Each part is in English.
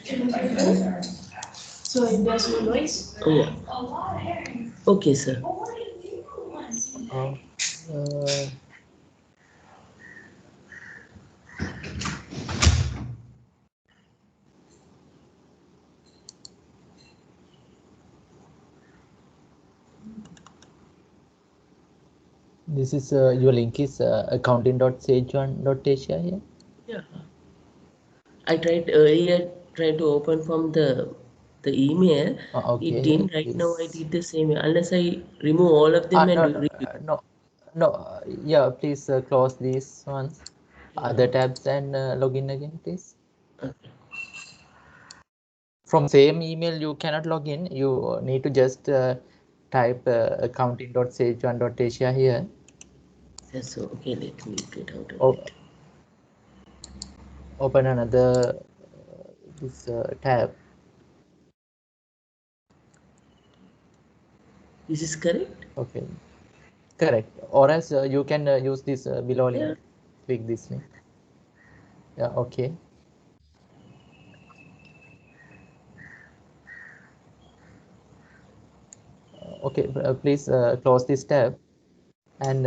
So if there's no noise? Yeah. Okay, sir. Uh, uh, this is your link is accounting.sage1.asia here. Yeah. I tried earlier, tried to open from the email. It Okay, didn't. Right now, I please. did the same. Unless I remove all of them and No, do redo. no, no. Yeah, please close these ones, Yeah. other tabs, and log in again, please. Okay. From same email, you cannot log in. You need to just type accounting.sage1.asia here. So okay, let me get out of Or it. open another this tab. This is correct? Okay, correct. Or else you can use this below Yeah. link. Click this link. Yeah, okay. Okay, please close this tab and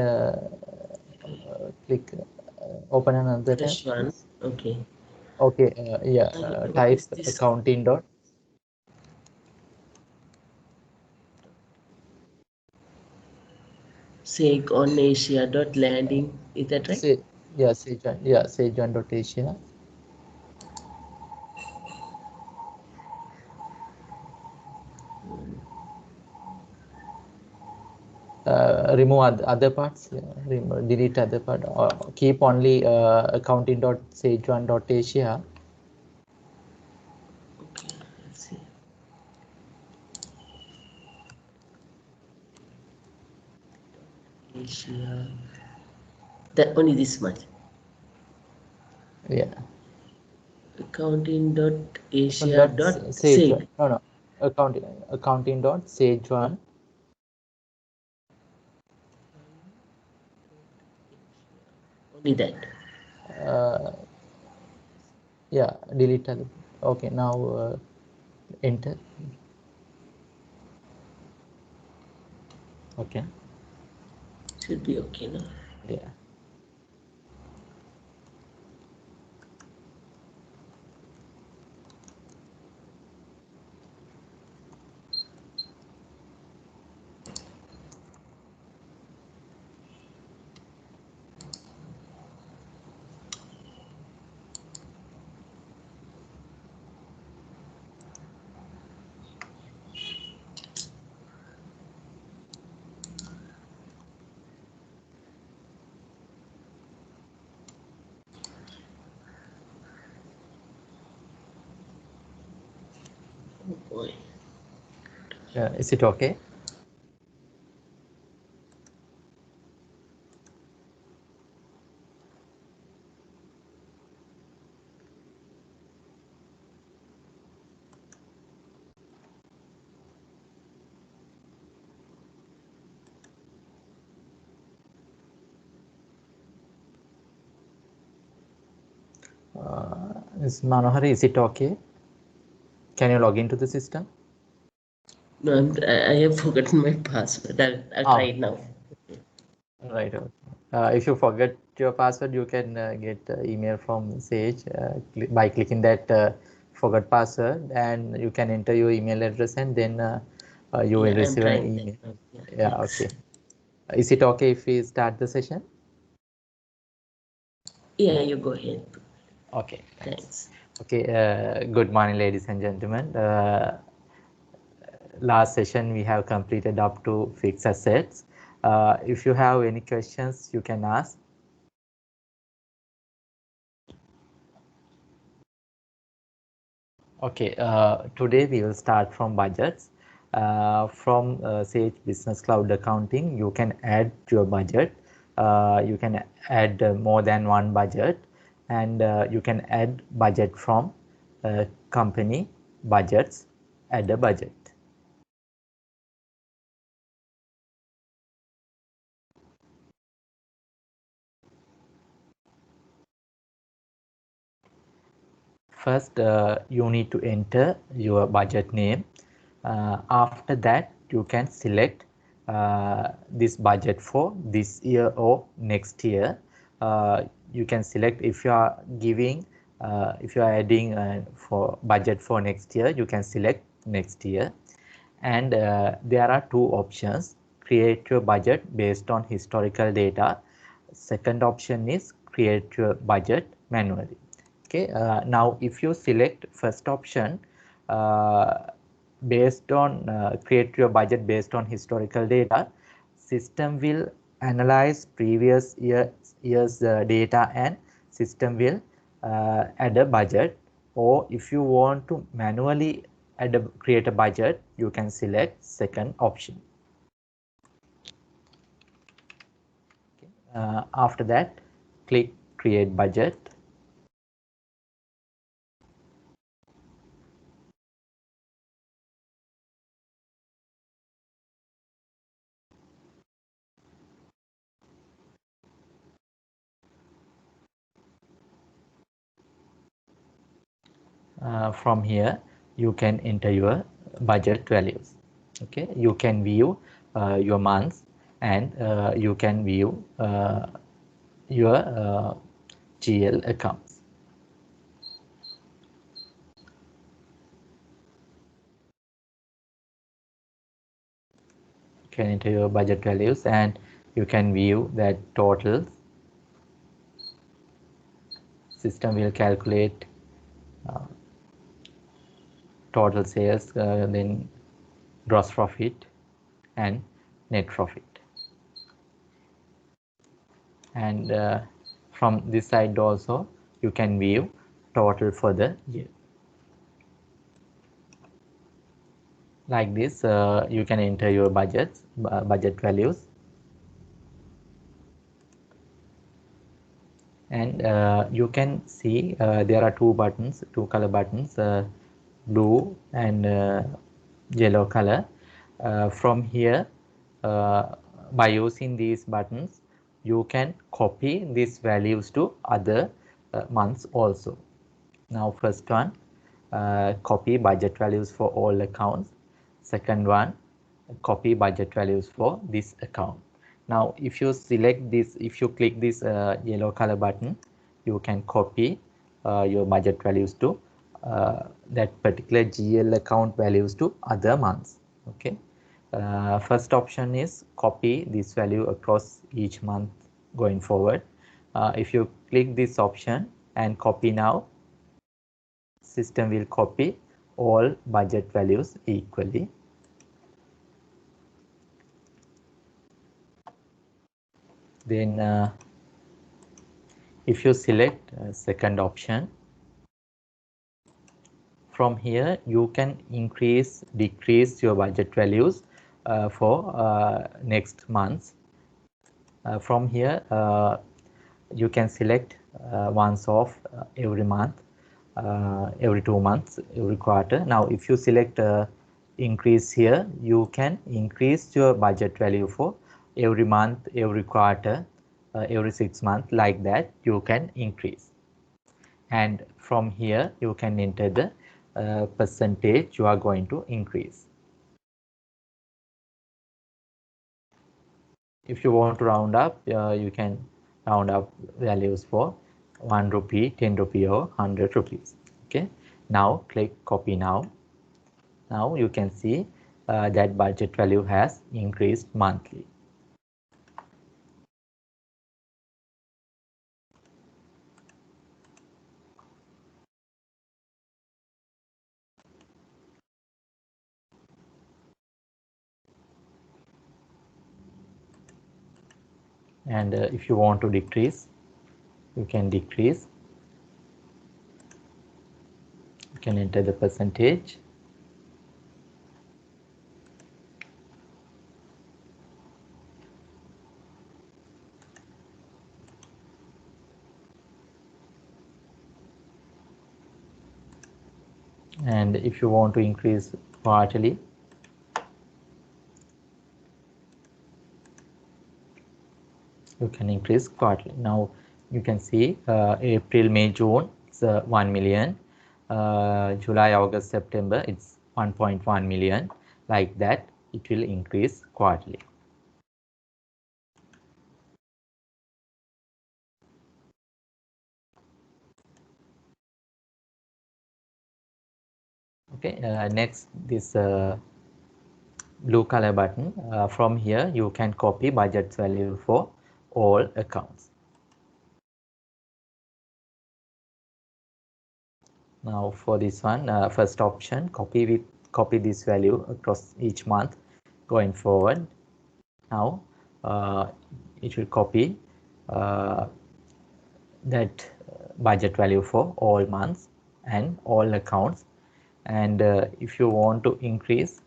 click open another tab, Fresh one. please. Okay. Okay, yeah, What type is this? accounting dot Sake on Asia dot landing. Is that right? say yeah sage1.asia. Remove other parts, delete other part, or keep only accounting.sage1.asia. Okay. Let's see. Asia. That only this much. Yeah, Accounting dot Asia dot dot sage1, Sake. no, accounting.sage1. Only that. uh, yeah, delete other. Okay, now enter. Okay, Should be okay, no? yeah. Oh boy. Is it okay? Ms. Manohari, is it okay? Can you log into the system? No, I have forgotten my password. I'll try Ah, it now. right. Okay. If you forget your password, you can get email from Sage by clicking that forgot password, and you can enter your email address, and then you will Yeah, I'm receive an trying that email. now. Yeah, Yeah, thanks. okay. Is it okay if we start the session? Yeah, you go ahead. Okay, thanks. Thanks. Okay, good morning, ladies and gentlemen. Last session we have completed up to fixed assets. If you have any questions, you can ask. Okay, today we will start from budgets. From Sage Business Cloud Accounting, you can add your budget. You can add more than one budget, and you can add budget from company budgets, add a budget. First, you need to enter your budget name. After that, you can select this budget for this year or next year. You can select if you are giving, if you are adding for budget for next year, you can select next year. And there are two options: create your budget based on historical data. Second option is create your budget manually. Okay, now if you select first option, uh, based on create your budget based on historical data, system will analyze previous years data, and system will add a budget. Or if you want to manually create a budget, you can select second option. After that, click create budget. From here you can enter your budget values. Okay, you can view your months, and you can view your GL accounts. You can enter your budget values, and you can view that totals. System will calculate total sales, then gross profit and net profit. And from this side also you can view total for the year. Like this, you can enter your budget values, and you can see there are two color buttons, blue and yellow color. From here, by using these buttons, you can copy these values to other months also. Now first one, copy budget values for all accounts. Second one, copy budget values for this account. Now if you select this, if you click this yellow color button, you can copy your budget values to that particular GL account values to other months. Okay, first option is copy this value across each month going forward. If you click this option and copy now, system will copy all budget values equally. Then if you select second option, from here you can increase, decrease your budget values for next months. From here you can select once off every month, every 2 months, every quarter. Now if you select increase here, you can increase your budget value for every month, every quarter, every 6 months, like that you can increase. And from here you can enter the percentage you are going to increase. If you want to round up, you can round up values for 1 rupee, 10 rupee or 100 rupees. Okay, now click copy now. Now you can see that budget value has increased monthly. And if you want to decrease, you can decrease. You can enter the percentage. And if you want to increase quarterly, you can increase quarterly. Now you can see April, May, June is 1 million. July, August, September, it's 1.1 million. Like that, it will increase quarterly. Okay, next, this blue color button. From here, you can copy budget value for all accounts. Now for this one, first option, copy this value across each month going forward. Now it will copy that budget value for all months and all accounts. And if you want to increase,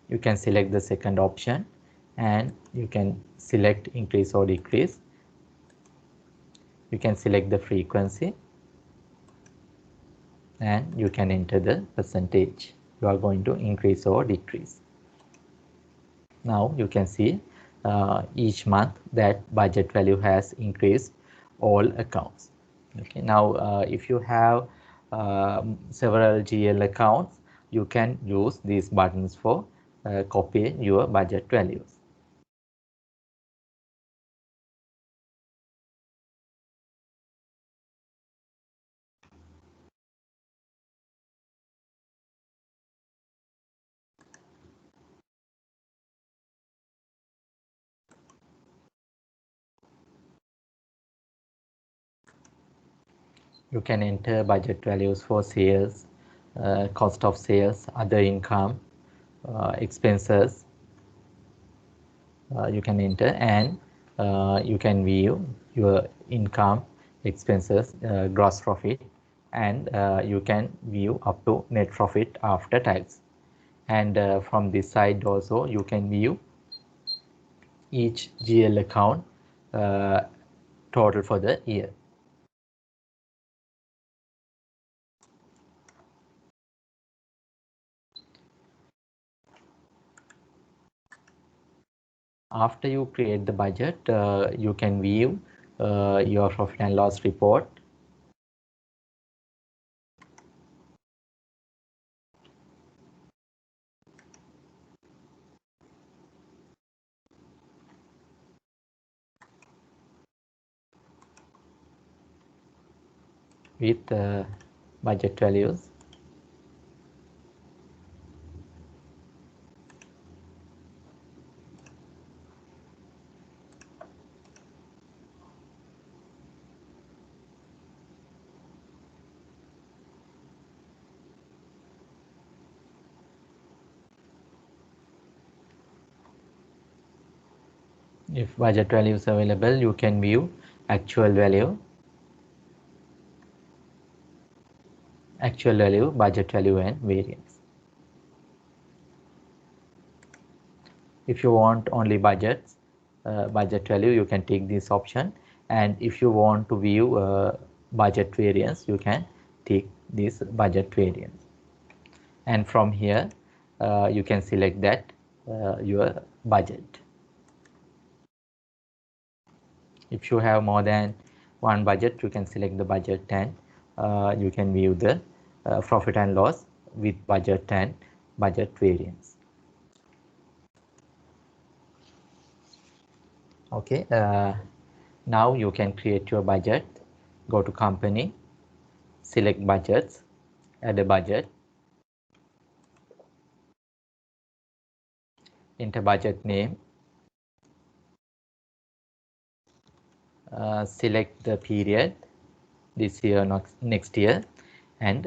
you can select the second option and you can select increase or decrease. You can select the frequency and you can enter the percentage you are going to increase or decrease. Now you can see each month that budget value has increased all accounts. Okay, now if you have several GL accounts, you can use these buttons for copying your budget values. You can enter budget values for sales, cost of sales, other income, expenses. You can enter, and you can view your income, expenses, gross profit, and you can view up to net profit after tax. And from this side also you can view each GL account total for the year. After you create the budget, you can view your profit and loss report. With budget values. If budget value is available, you can view actual value, budget value, and variance. If you want only budget value, you can take this option, and if you want to view budget variance, you can take this budget variance. And from here you can select that your budget. If you have more than one budget, you can select the budget, and you can view the profit and loss with budget and budget variance. Okay, now you can create your budget. Go to company, select budgets, add a budget, enter budget name, select the period, this year, next year, and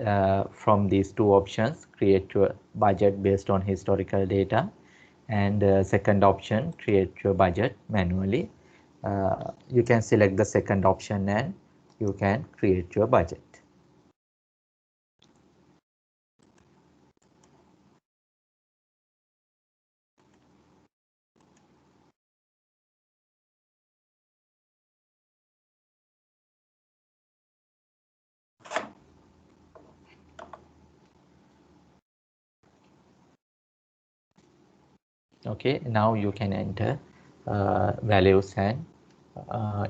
from these two options create your budget based on historical data, and second option, create your budget manually. You can select the second option and you can create your budget. Okay, now you can enter values and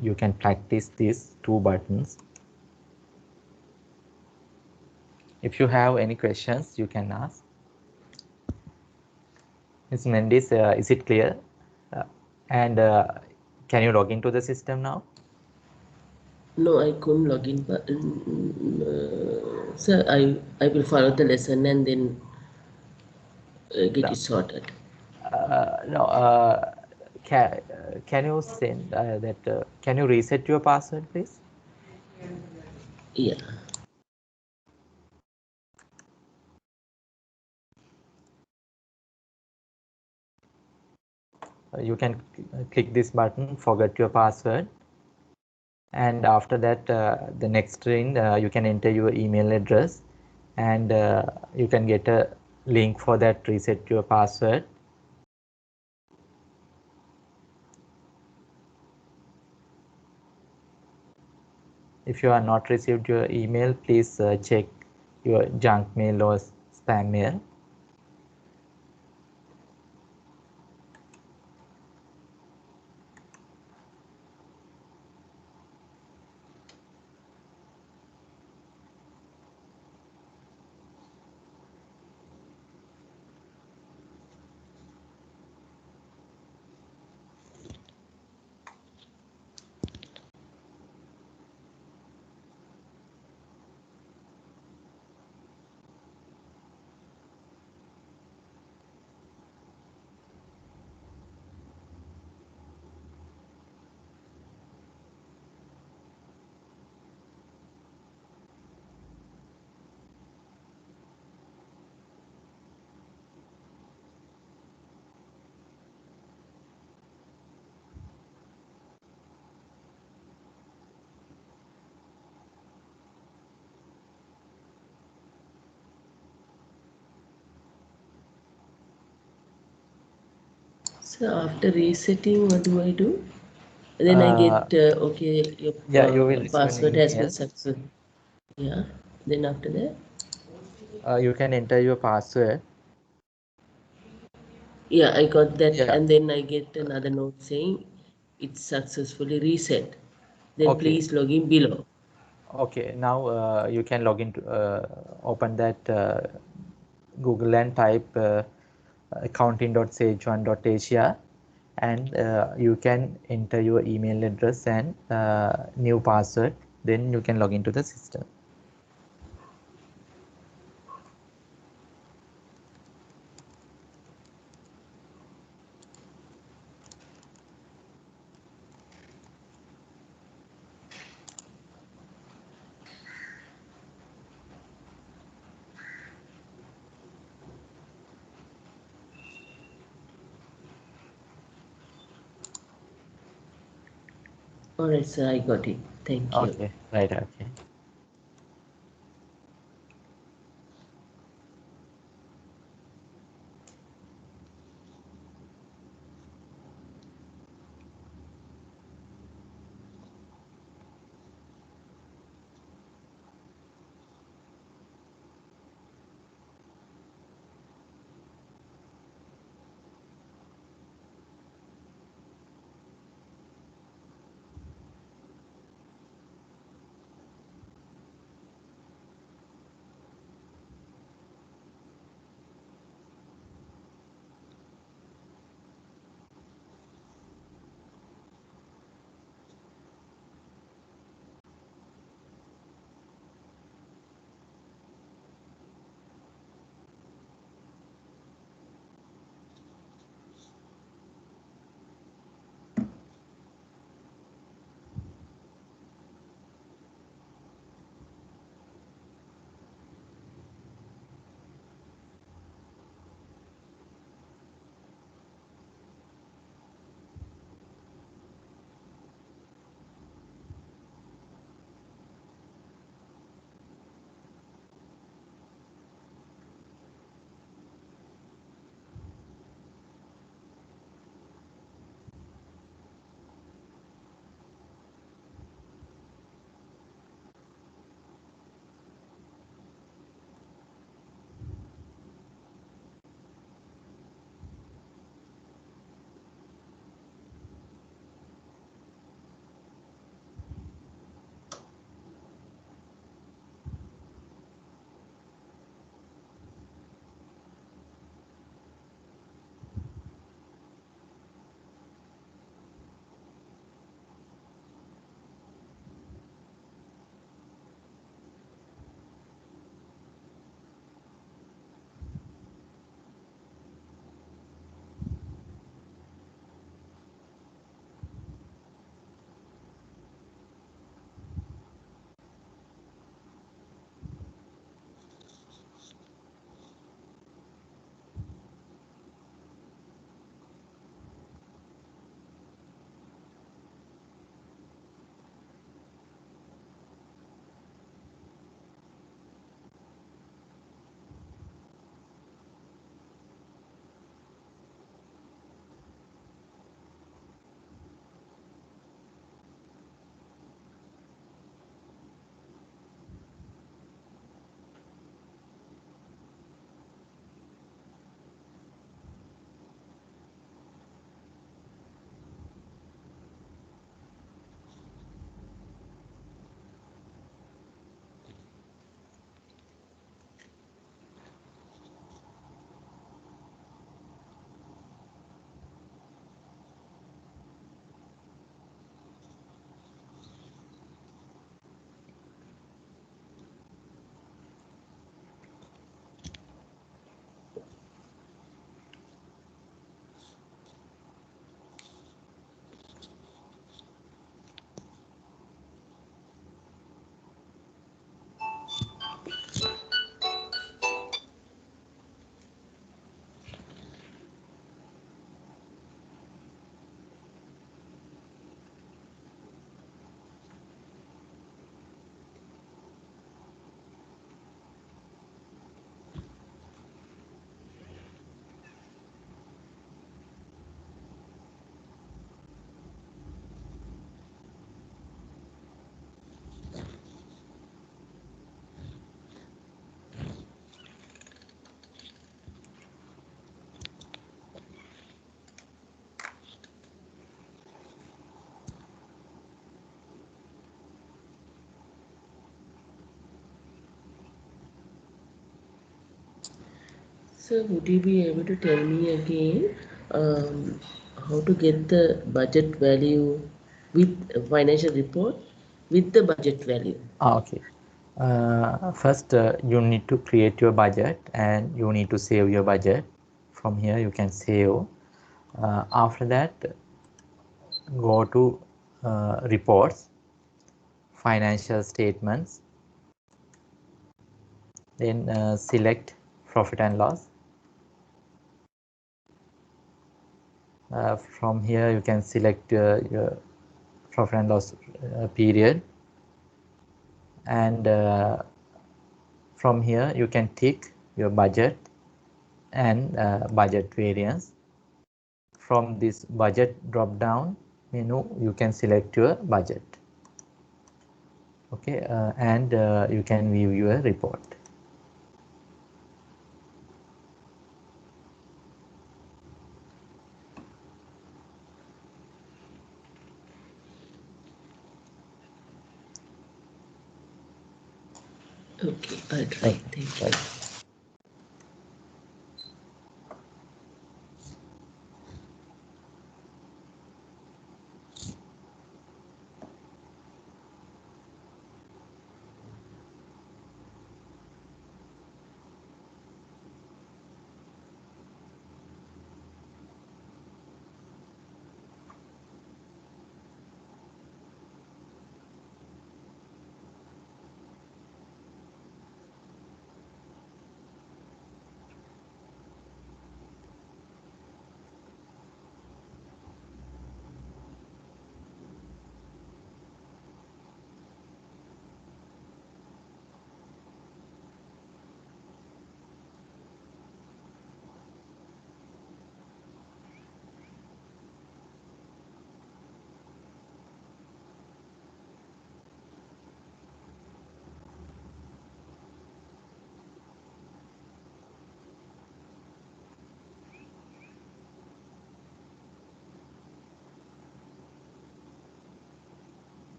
you can practice these two buttons. If you have any questions, you can ask. Ms. Mendes, is it clear? And can you log into the system now? No, I couldn't log in, but sir, I will follow the lesson and then get No. it sorted. No. Can you send that? Can you reset your password, please? Yeah. You can click this button, forget your password, and after that the next screen you can enter your email address, and you can get a link for that reset your password. If you are not received your email, please check your junk mail or spam mail. So after resetting, what do I do? Then I Uh, get okay, your yeah, you will receive an password has been email. successful. Yeah. Then after that. You can enter your password. Yeah, I got that, Yeah. and then I get another note saying it's successfully reset. Then Okay. please log in below. Okay. Now you can log into open that Google and type accounting.sage1.asia, and you can enter your email address and new password. Then you can log into the system. All right, sir, I got it. Thank you. Okay. Right. Okay. So would you be able to tell me again how to get the budget value with financial report with the budget value? Okay. First, you need to create your budget and you need to save your budget. From here, you can save. After that, go to reports, financial statements, then select profit and loss. From here, you can select your profit and loss period, and from here you can tick your budget and budget variance. From this budget drop down menu, you can select your budget. Okay, and you can view your report. Okay, I'll try. Thank you. Right.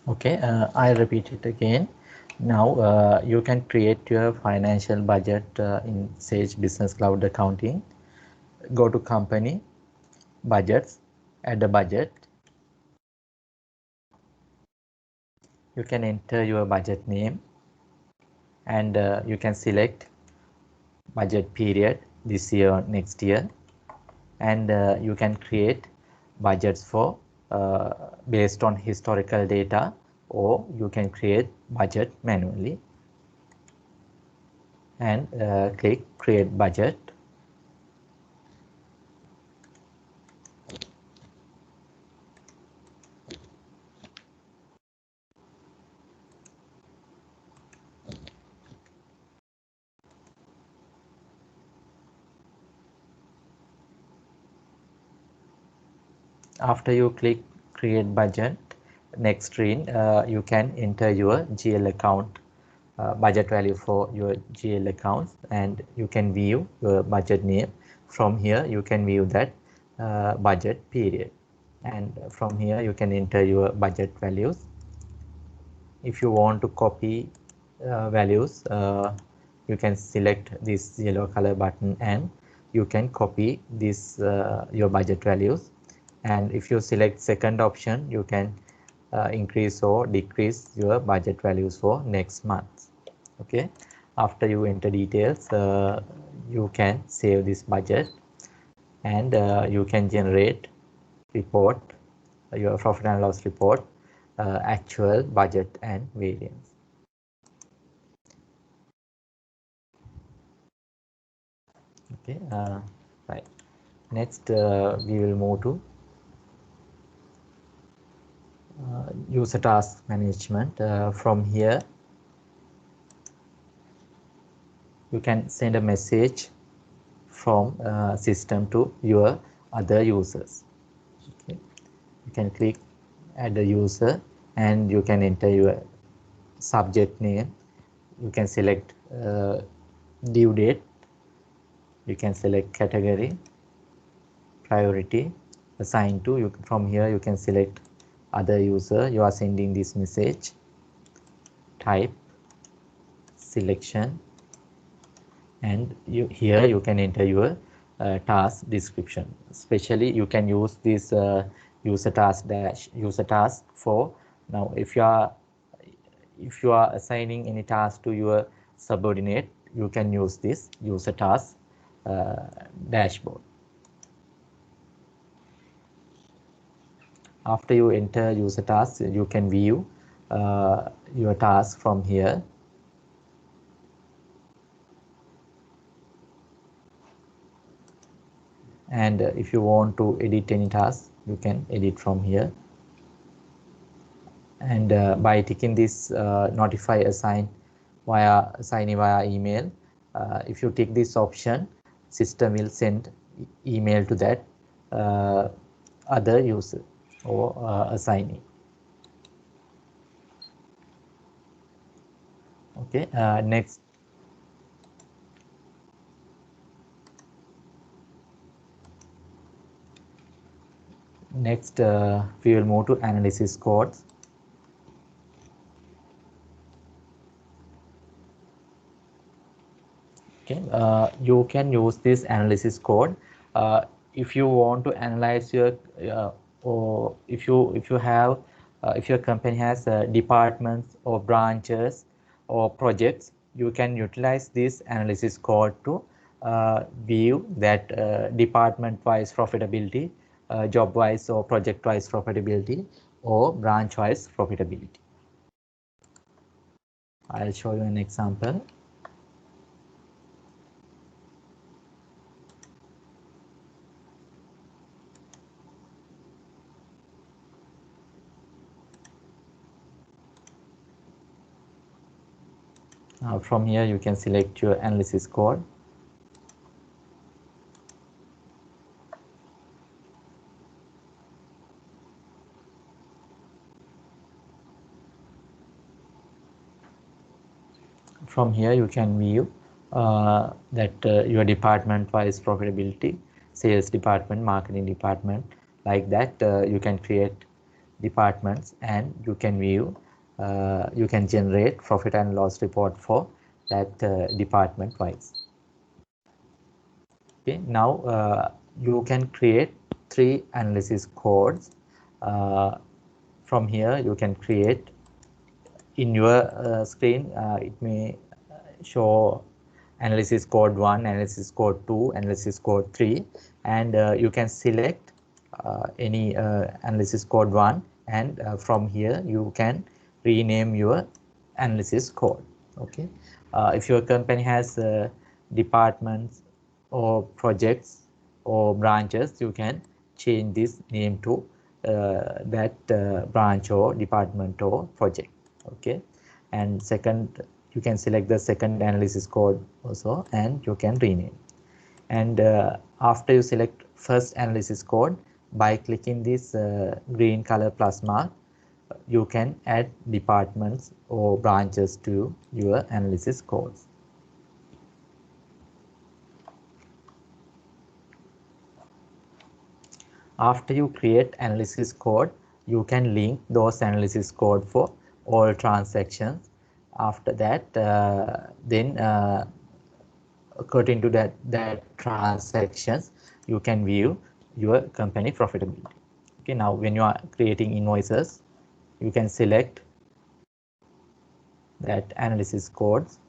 Okay, I repeat it again. Now you can create your financial budget in Sage Business Cloud Accounting. Go to company, budgets, add a budget. You can enter your budget name and you can select budget period this year or next year, and you can create budgets for based on historical data, or you can create budget manually and click create budget. After you click create budget, next screen you can enter your GL account budget value for your GL accounts, and you can view your budget name. From here you can view that budget period, and from here you can enter your budget values. If you want to copy values, you can select this yellow color button and you can copy this your budget values. And if you select second option, you can increase or decrease your budget values for next month. Okay, after you enter details, you can save this budget, and you can generate report, your profit and loss report, actual, budget and variance. Okay, right. Next, we will move to user task management. From here, you can send a message from system to your other users. Okay. You can click add a user and you can enter your subject name. You can select due date. You can select category, priority, assigned to. From here you can select other user. You are sending this message, type, selection, and here you can enter your task description. Especially you can use this user task for now if you are assigning any task to your subordinate, you can use this user task dashboard. After you enter user task, you can view your task from here. And if you want to edit any task, you can edit from here. And by ticking this notify assign via email, if you tick this option, system will send email to that other user or assignee. Okay, next we will move to analysis codes. Okay, you can use this analysis code if you want to analyze your or if you have if your company has departments or branches or projects, you can utilize this analysis code to view that department-wise profitability, job-wise or project-wise profitability, or branch-wise profitability. I'll show you an example. From here you can select your analysis code. From here you can view that your department wise profitability, sales department, marketing department, like that. You can create departments and you can view, you can generate profit and loss report for that department wise. Okay, now you can create 3 analysis codes. From here you can create in your screen. It may show analysis code 1, analysis code 2, analysis code 3, and you can select any analysis code 1, and from here you can rename your analysis code. Okay, if your company has departments or projects or branches, you can change this name to that branch or department or project. Okay, and second, you can select the second analysis code also, and you can rename. And after you select first analysis code, by clicking this green color plus mark, you can add departments or branches to your analysis codes. After you create analysis code, you can link those analysis code for all transactions. After that, then according to that transactions, you can view your company profitability. Okay, now when you are creating invoices, you can select that analysis codes.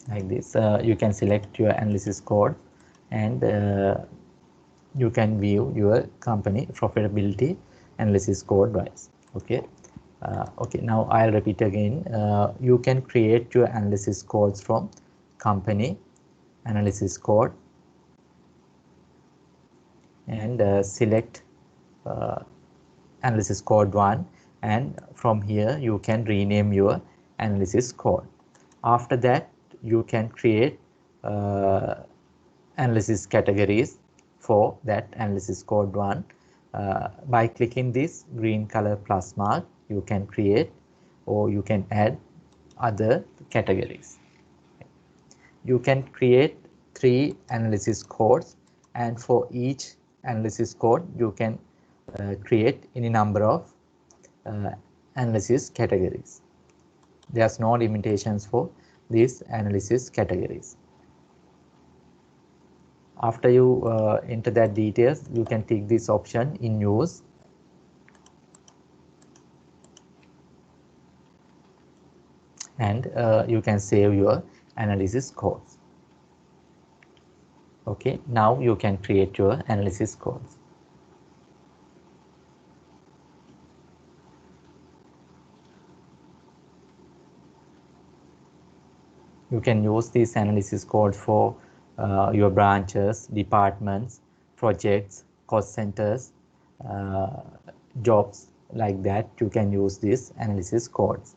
Like this, you can select your analysis code, and you can view your company profitability analysis code wise. Okay, okay, now I'll repeat again. You can create your analysis codes from company analysis code, and select analysis code 1, and from here you can rename your analysis code. After that, you can create analysis categories for that analysis code 1, By clicking this green color plus mark, you can create or you can add other categories. You can create 3 analysis codes, and for each analysis code you can create any number of analysis categories. There's no limitations for these analysis categories. After you enter that details, you can tick this option in use, and you can save your analysis codes. Okay, now you can create your analysis codes. You can use these analysis codes for your branches, departments, projects, cost centers, jobs, like that. You can use these analysis codes.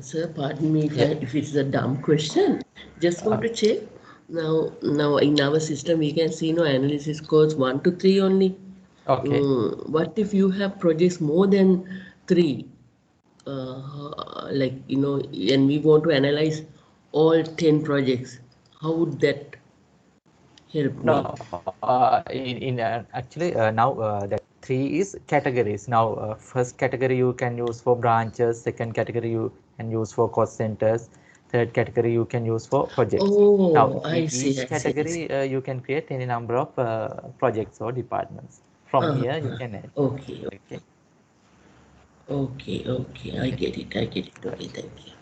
Sir, pardon me if it's a dumb question. Just want to check. Now in our system we can see no analysis codes 1 to 3 only. Okay. What if you have projects more than 3? Like and we want to analyze all 10 projects. How would that help me? No, actually now that 3 is categories. Now first category you can use for branches, second category you can use for cost centers, third category you can use for projects. Now Oh, in I see, each I see, I see. category you can create any number of projects or departments. From here you can add. Okay, Okay. okay. I get it, I get it. Okay, thank you.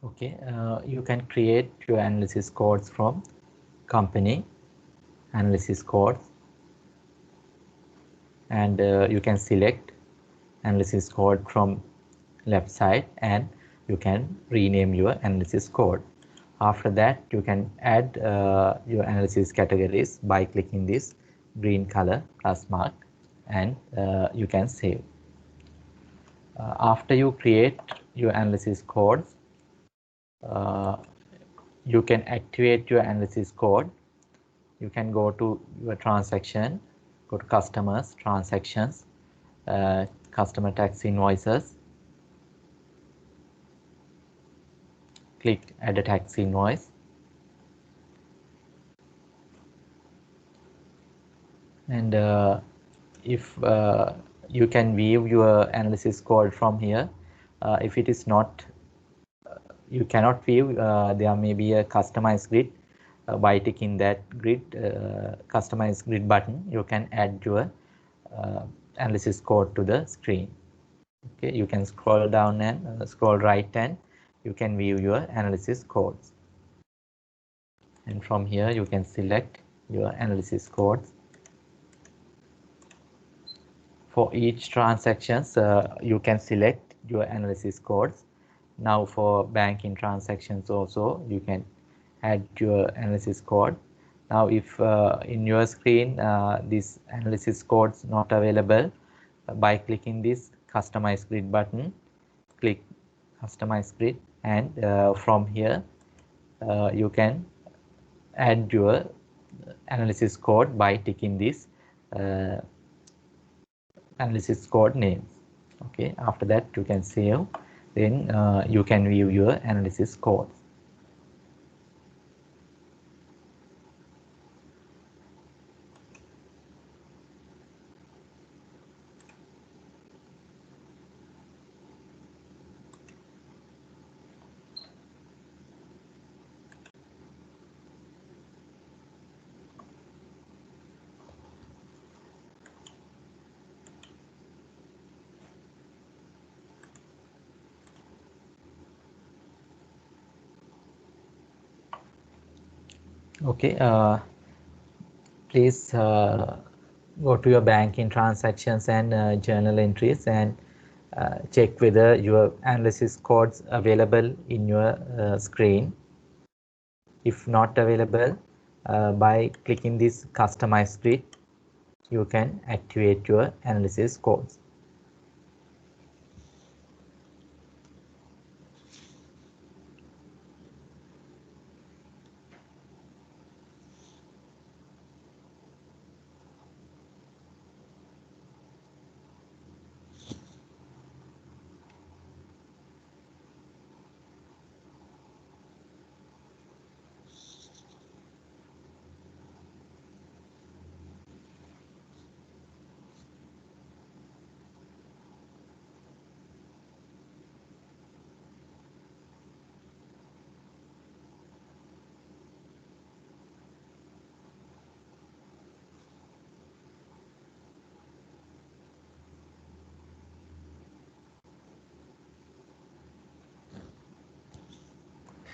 Okay, you can create your analysis codes from company analysis codes, and you can select analysis code from left side and you can rename your analysis code. After that, you can add your analysis categories by clicking this green color plus mark, and you can save. After you create your analysis codes, uh, you can activate your analysis code. You can go to your transaction, go to customers, transactions, customer tax invoices, click add a tax invoice, and if you can view your analysis code from here. If it is not, you cannot view, there may be a customized grid. By ticking that grid, customized grid button, you can add your analysis code to the screen. Okay, you can scroll down and scroll right, and you can view your analysis codes. And from here, you can select your analysis codes. For each transactions, you can select your analysis codes. Now for banking transactions also, you can add your analysis code. Now if in your screen this analysis codes not available, by clicking this customize grid button, click customize grid, and from here you can add your analysis code by ticking this uh, analysis code names. Okay, after that you can save, then you can view your analysis codes. Okay, please go to your banking transactions and journal entries, and check whether your analysis codes available in your screen. If not available, by clicking this customize grid, you can activate your analysis codes.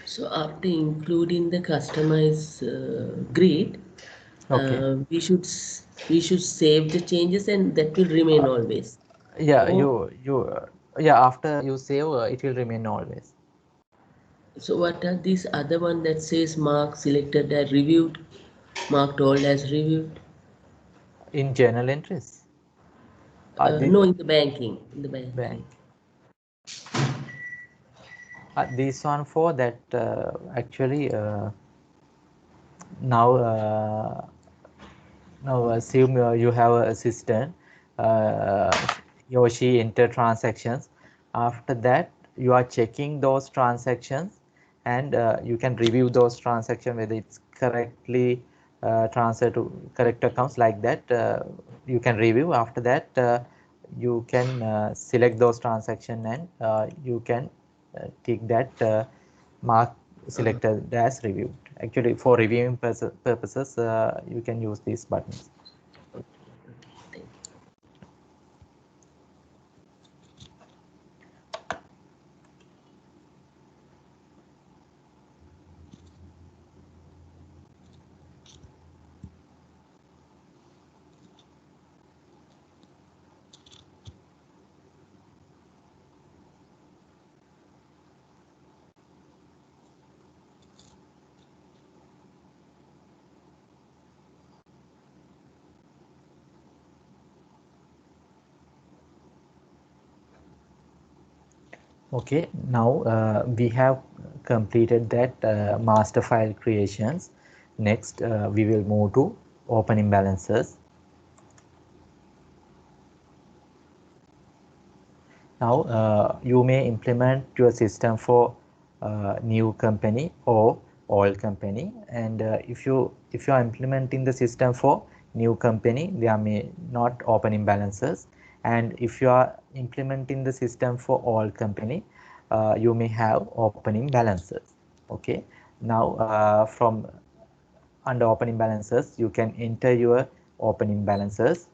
So after including the customized grid, Okay. we should save the changes and that will remain always. Yeah, Or yeah, after you save, it will remain always. so what are these other one that says mark selected as reviewed, marked all as reviewed? In journal entries, the No, in the banking, in the bank. banking. This one for that actually now now assume you have an assistant, uh, he or she enter transactions. After that, you are checking those transactions, and you can review those transactions whether it's correctly transferred to correct accounts, like that. You can review. After that, you can select those transactions, and you can tick that mark Uh, selected as reviewed. Actually, for reviewing purposes, you can use these buttons. okay, okay, thank you. Okay, now we have completed that master file creations. Next, we will move to opening balances. Now, you may implement your system for new company or old company. And if you are implementing the system for new company, there may not opening balances. And if you are implementing the system for old company, you may have opening balances. Okay. Now, from under opening balances, you can enter your opening balances.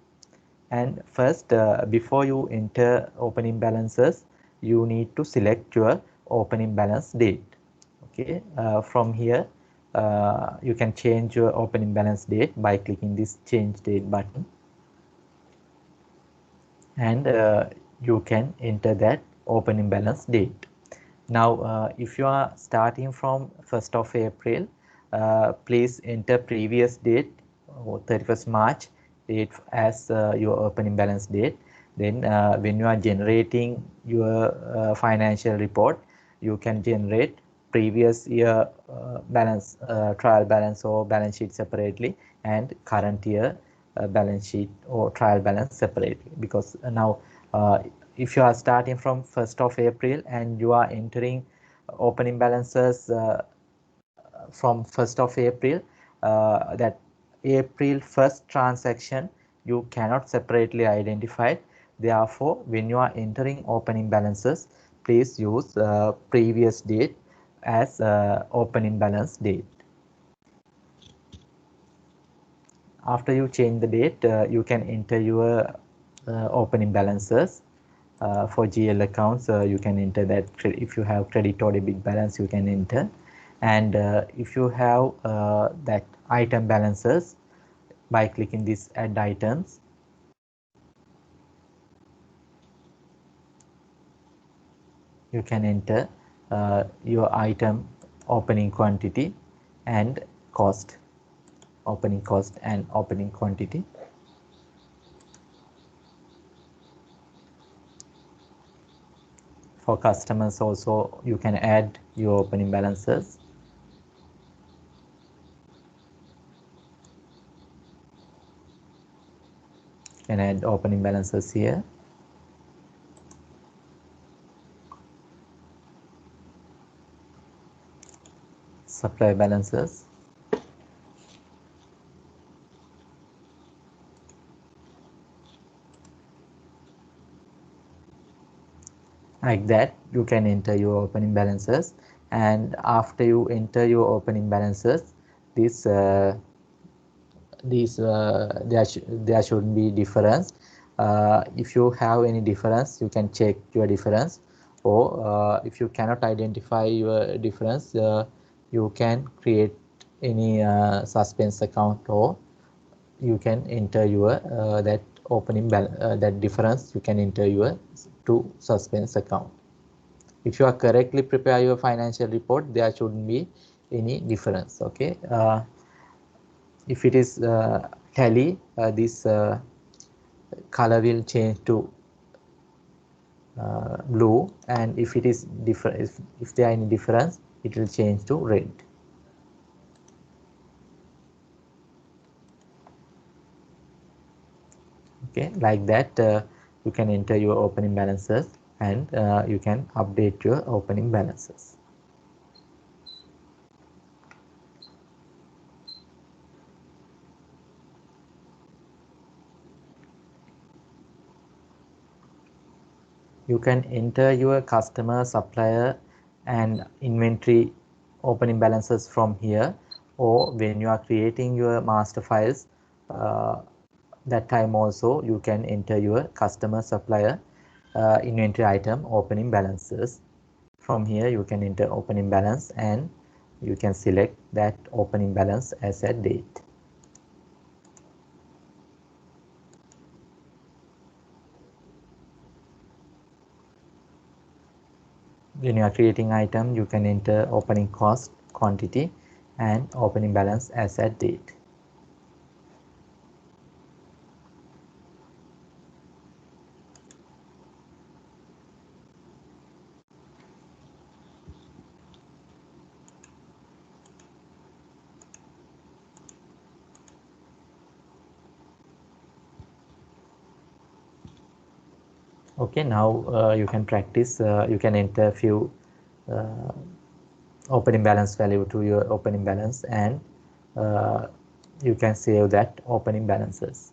And first, before you enter opening balances, you need to select your opening balance date. Okay, from here, you can change your opening balance date by clicking this change date button. And you can enter that opening balance date. Now, if you are starting from 1st of April, please enter previous date or 31st March date as your opening balance date. Then when you are generating your financial report, you can generate previous year balance, trial balance or balance sheet separately, and current year balance sheet or trial balance separately, because now if you are starting from 1st of April and you are entering opening balances from 1st of April, that April 1st transaction you cannot separately identify. Therefore, when you are entering opening balances, please use previous date as opening balance date. After you change the date, you can enter your opening balances. For GL accounts, you can enter that. If you have credit or debit balance, you can enter. And if you have that item balances, by clicking this add items, you can enter your item opening quantity and cost, opening cost and opening quantity. For customers also, you can add your opening balances. You can add opening balances here. Supply balances. Like that, you can enter your opening balances. And after you enter your opening balances, this there should be difference. If you have any difference, you can check your difference, or if you cannot identify your difference, you can create any suspense account, or you can enter your that that difference you can enter your to suspense account. If you are correctly prepare your financial report, there shouldn't be any difference. Okay, if it is tally, this color will change to blue, and if it is different, if there are any difference, it will change to red. Okay, like that, you can enter your opening balances, and you can update your opening balances. You can enter your customer, supplier and inventory opening balances from here, or when you are creating your master files, that time also you can enter your customer, supplier, inventory item opening balances. From here you can enter opening balance, and you can select that opening balance as a date. When you are creating item, you can enter opening cost, quantity and opening balance as a date. Okay, now you can practice. You can enter a few uh, opening balance value to your opening balance, and uh, you can save that opening balances.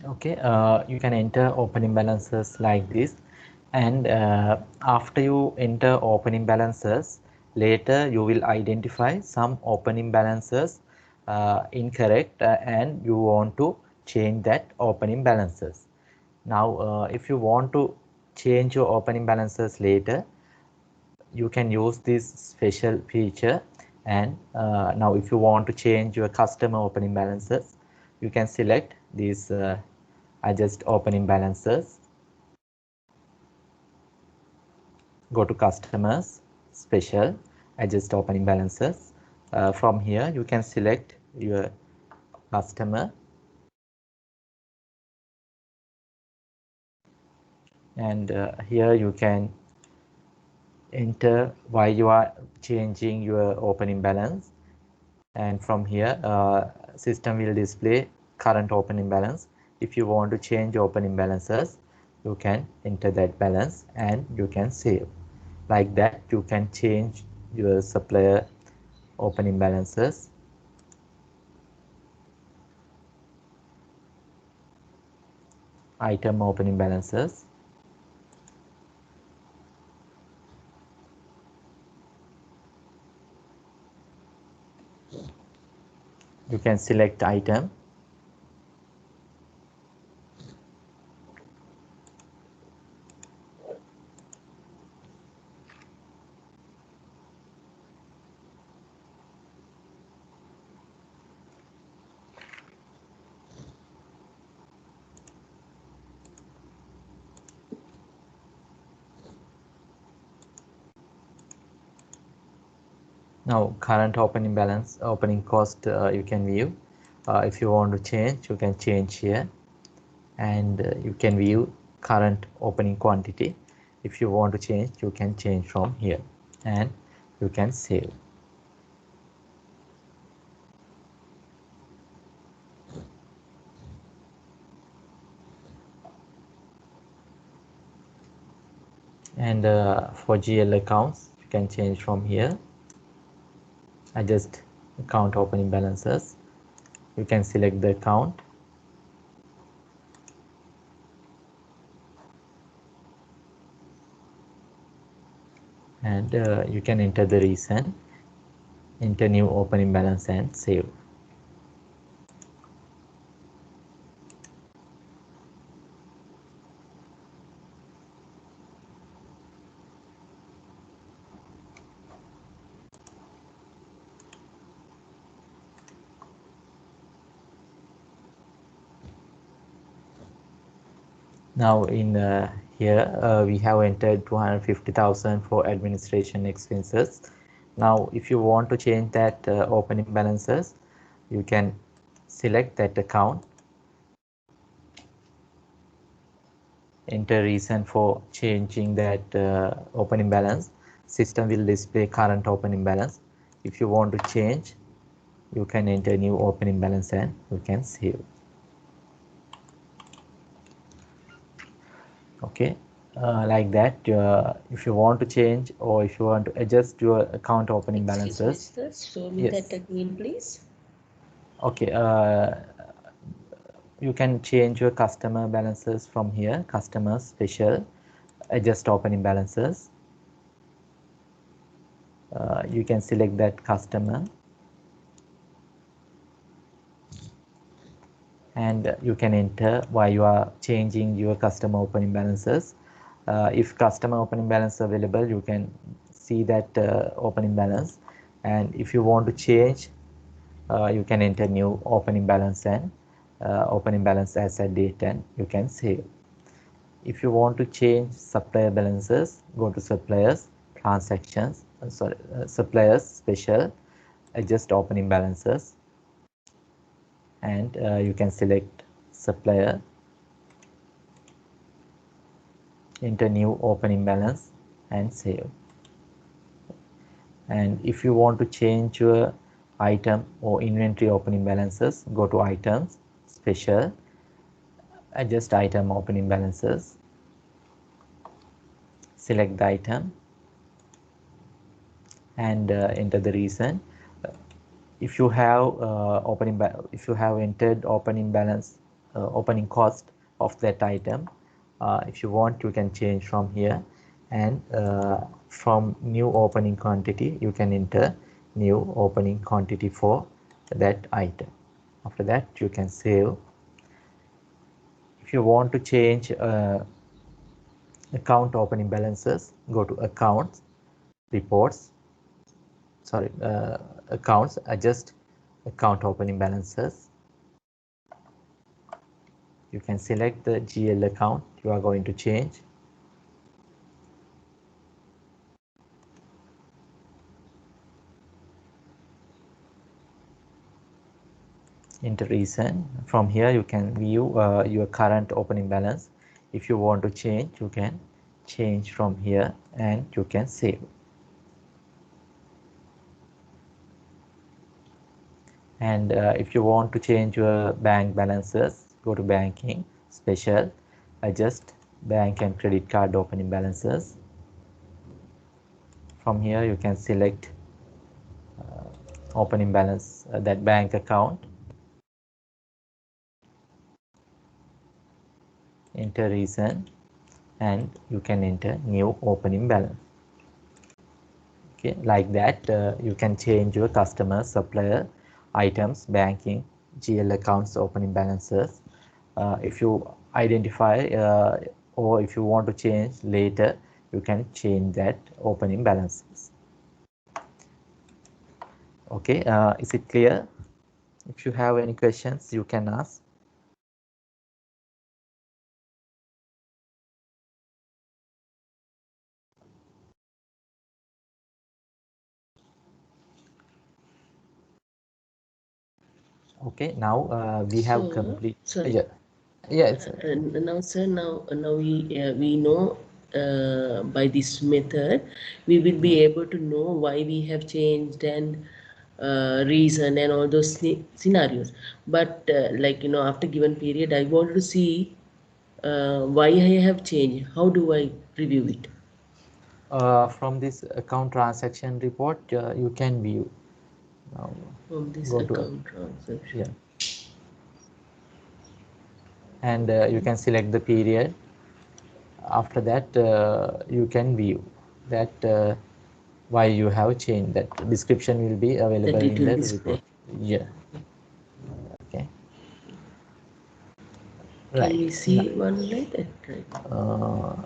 Okay, you can enter opening balances like this, and after you enter opening balances, later you will identify some opening balances incorrect, and you want to change that opening balances. Now, if you want to change your opening balances later, you can use this special feature. And now if you want to change your customer opening balances, you can select these adjust opening balances, go to customers, special, adjust opening balances. From here you can select your customer, and here you can enter why you are changing your opening balance. And from here system will display current opening balance. If you want to change opening balances, you can enter that balance and you can save. Like that you can change your supplier opening balances. Item opening balances, you can select item, Now current opening balance, opening cost, you can view. If you want to change, you can change here, and you can view current opening quantity. If you want to change, you can change from here, and you can save. And for GL accounts, you can change from here, adjust account opening balances. You can select the account, and you can enter the reason, enter new opening balance, and save. Now in here we have entered 250,000 for administration expenses. Now if you want to change that opening balances, you can select that account, enter reason for changing that opening balance. System will display current opening balance. If you want to change, you can enter new opening balance and you can save. Okay, like that. If you want to change or if you want to adjust your account opening balances. Excuse me, sir. Show me Yes. that again, please. Okay, you can change your customer balances from here, customer special, adjust opening balances. You can select that customer, and you can enter why you are changing your customer opening balances. If customer opening balance available, you can see that opening balance, and if you want to change, you can enter new opening balance and opening balance as a date, and you can save. If you want to change supplier balances, go to suppliers, transactions, suppliers special, adjust opening balances, and you can select supplier, enter new opening balance and save. And if you want to change your item or inventory opening balances, go to items, special, adjust item opening balances, select the item, and enter the reason. If you have if you have entered opening balance, opening cost of that item, if you want, you can change from here, and from new opening quantity, you can enter new opening quantity for that item. After that, you can save. If you want to change account opening balances, go to accounts, reports, sorry, accounts, adjust account opening balances. You can select the GL account you are going to change. Enter reason. From here you can view your current opening balance. If you want to change, you can change from here, and you can save. And if you want to change your bank balances, go to banking, special, adjust bank and credit card opening balances. From here you can select opening balance, that bank account, enter reason, and you can enter new opening balance. Okay, like that you can change your customer, supplier, items, banking, GL accounts opening balances. If you identify or if you want to change later, you can change that opening balances. Okay, is it clear? If you have any questions, you can ask. Okay, now we have So, complete. sorry. Yeah, yeah. It's Now, sir, now we know by this method we will be able to know why we have changed and reason and all those scenarios. But like after given period, I wanted to see why I have changed. How do I review it? from this account transaction report, you can view. Now, From this go to account transaction. yeah, and you Okay. can select the period. After that, you can view that why you have changed. That description will be available That it in will the display. report. Yeah. Okay. Can Right. we see one like that? Right. Uh,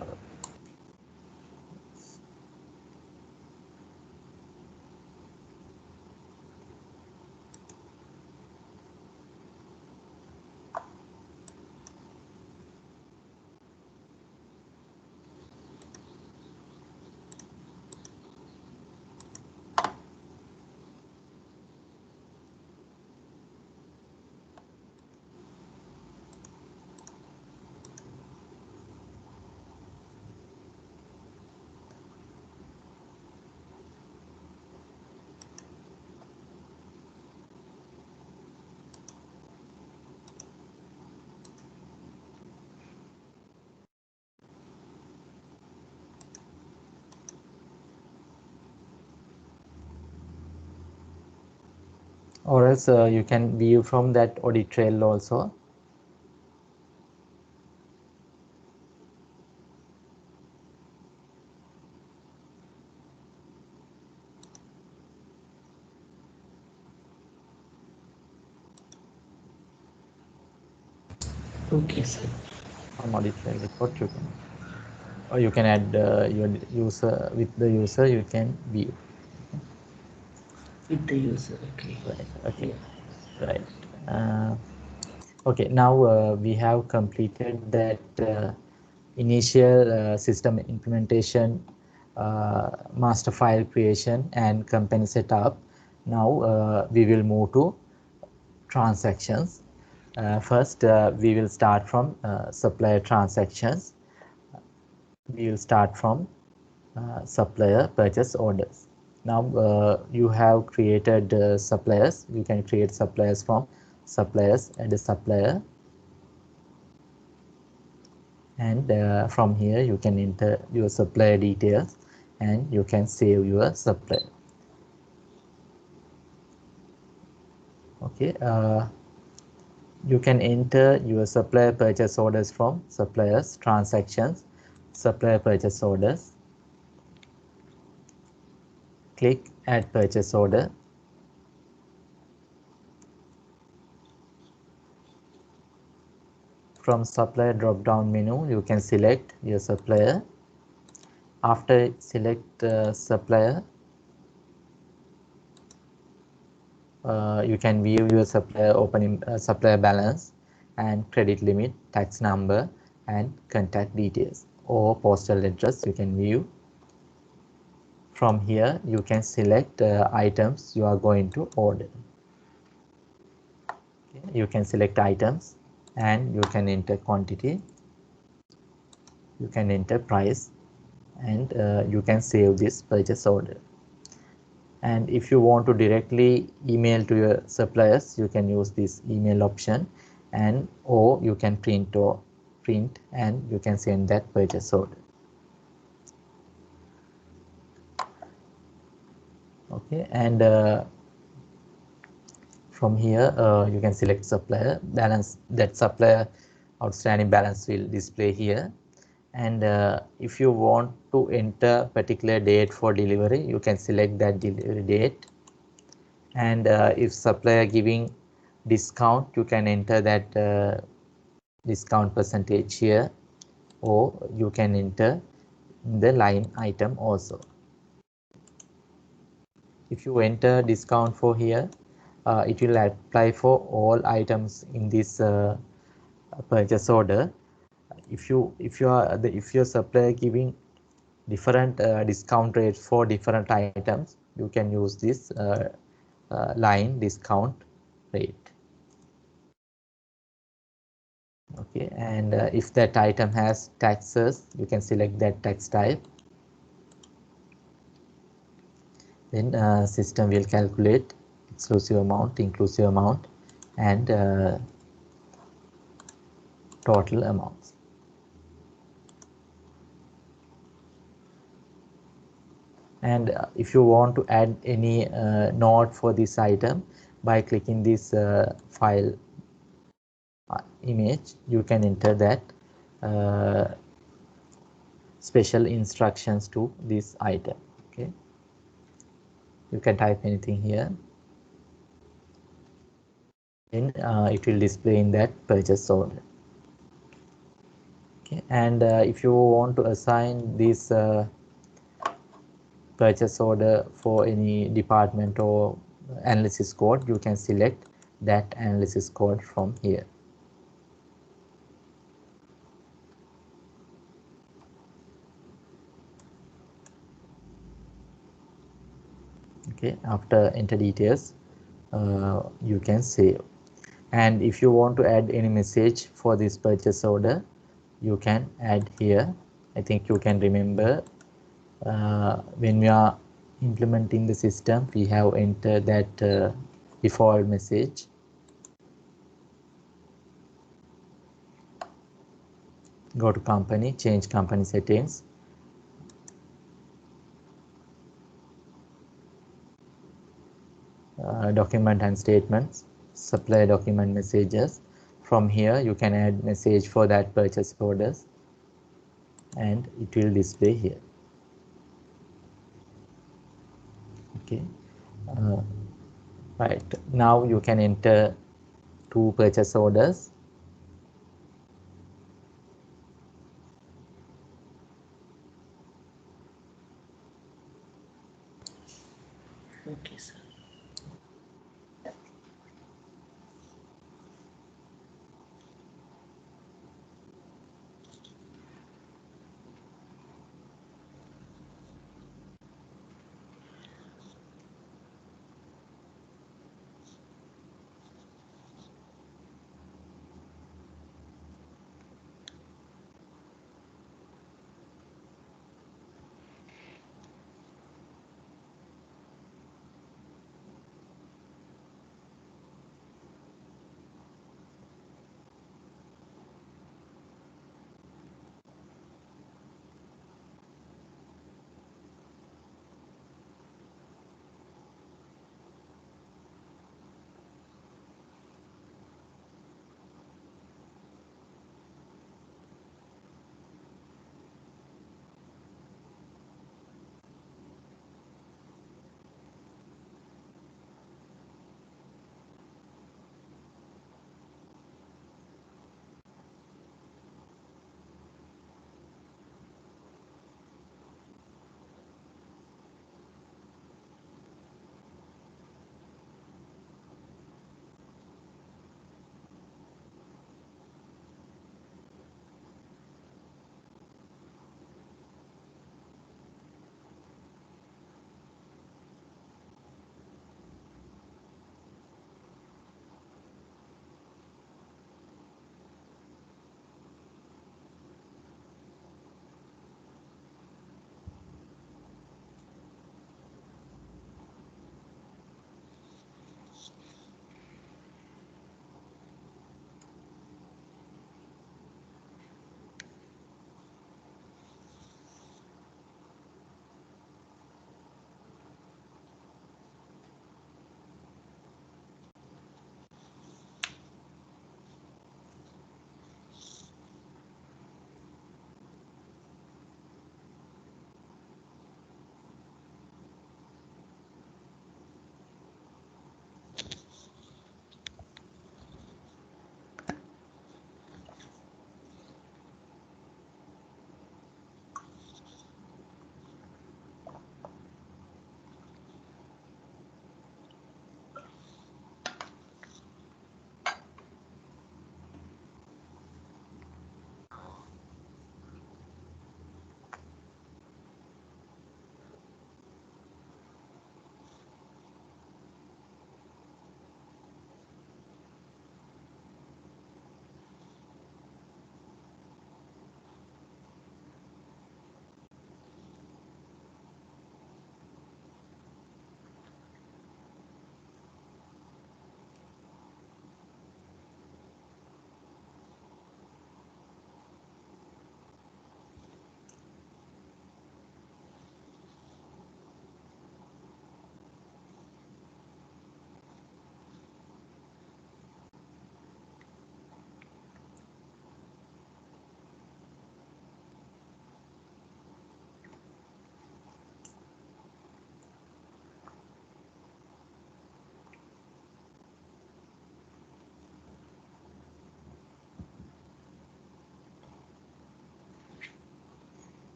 or else you can view from that audit trail also. Okay, sir. From audit trail report you can, or you can add your user. With the user you can view. With the user. Okay. Right. Okay. Yeah. Right. Okay, now we have completed that initial system implementation, master file creation and company setup. Now we will move to transactions. First, we will start from supplier transactions. We will start from supplier purchase orders. Now you have created suppliers. You can create suppliers from suppliers, add a supplier, and from here you can enter your supplier details and you can save your supplier. Okay, you can enter your supplier purchase orders from suppliers transactions, supplier purchase orders, click add purchase order. From supplier drop down menu you can select your supplier. After select supplier, you can view your supplier opening supplier balance and credit limit, tax number and contact details or postal address you can view. From here you can select items you are going to order. Okay. You can select items and you can enter quantity, you can enter price, and you can save this purchase order. And if you want to directly email to your suppliers you can use this email option, and or you can print and you can send that purchase order. Okay, and from here you can select supplier balance. That supplier outstanding balance will display here, and if you want to enter particular date for delivery you can select that delivery date, and if supplier giving discount you can enter that discount percentage here, or you can enter the line item also. If you enter discount for here, it will apply for all items in this purchase order. If your supplier giving different discount rates for different items, you can use this line discount rate. Okay, and if that item has taxes, you can select that tax type. Then system will calculate exclusive amount, inclusive amount, and total amounts. And if you want to add any note for this item, by clicking this file image, you can enter that uh, special instructions to this item. Okay, you can type anything here, then it will display in that purchase order. Okay, and if you want to assign this purchase order for any department or analysis code, you can select that analysis code from here. Okay, after enter details, you can save. And if you want to add any message for this purchase order, you can add here. I think you can remember when we are implementing the system, we have entered that default message. Go to company, change company settings. Document and statements, supply document messages. From here you can add message for that purchase orders, and it will display here. Okay, uh, right now you can enter two purchase orders. Okay, sir.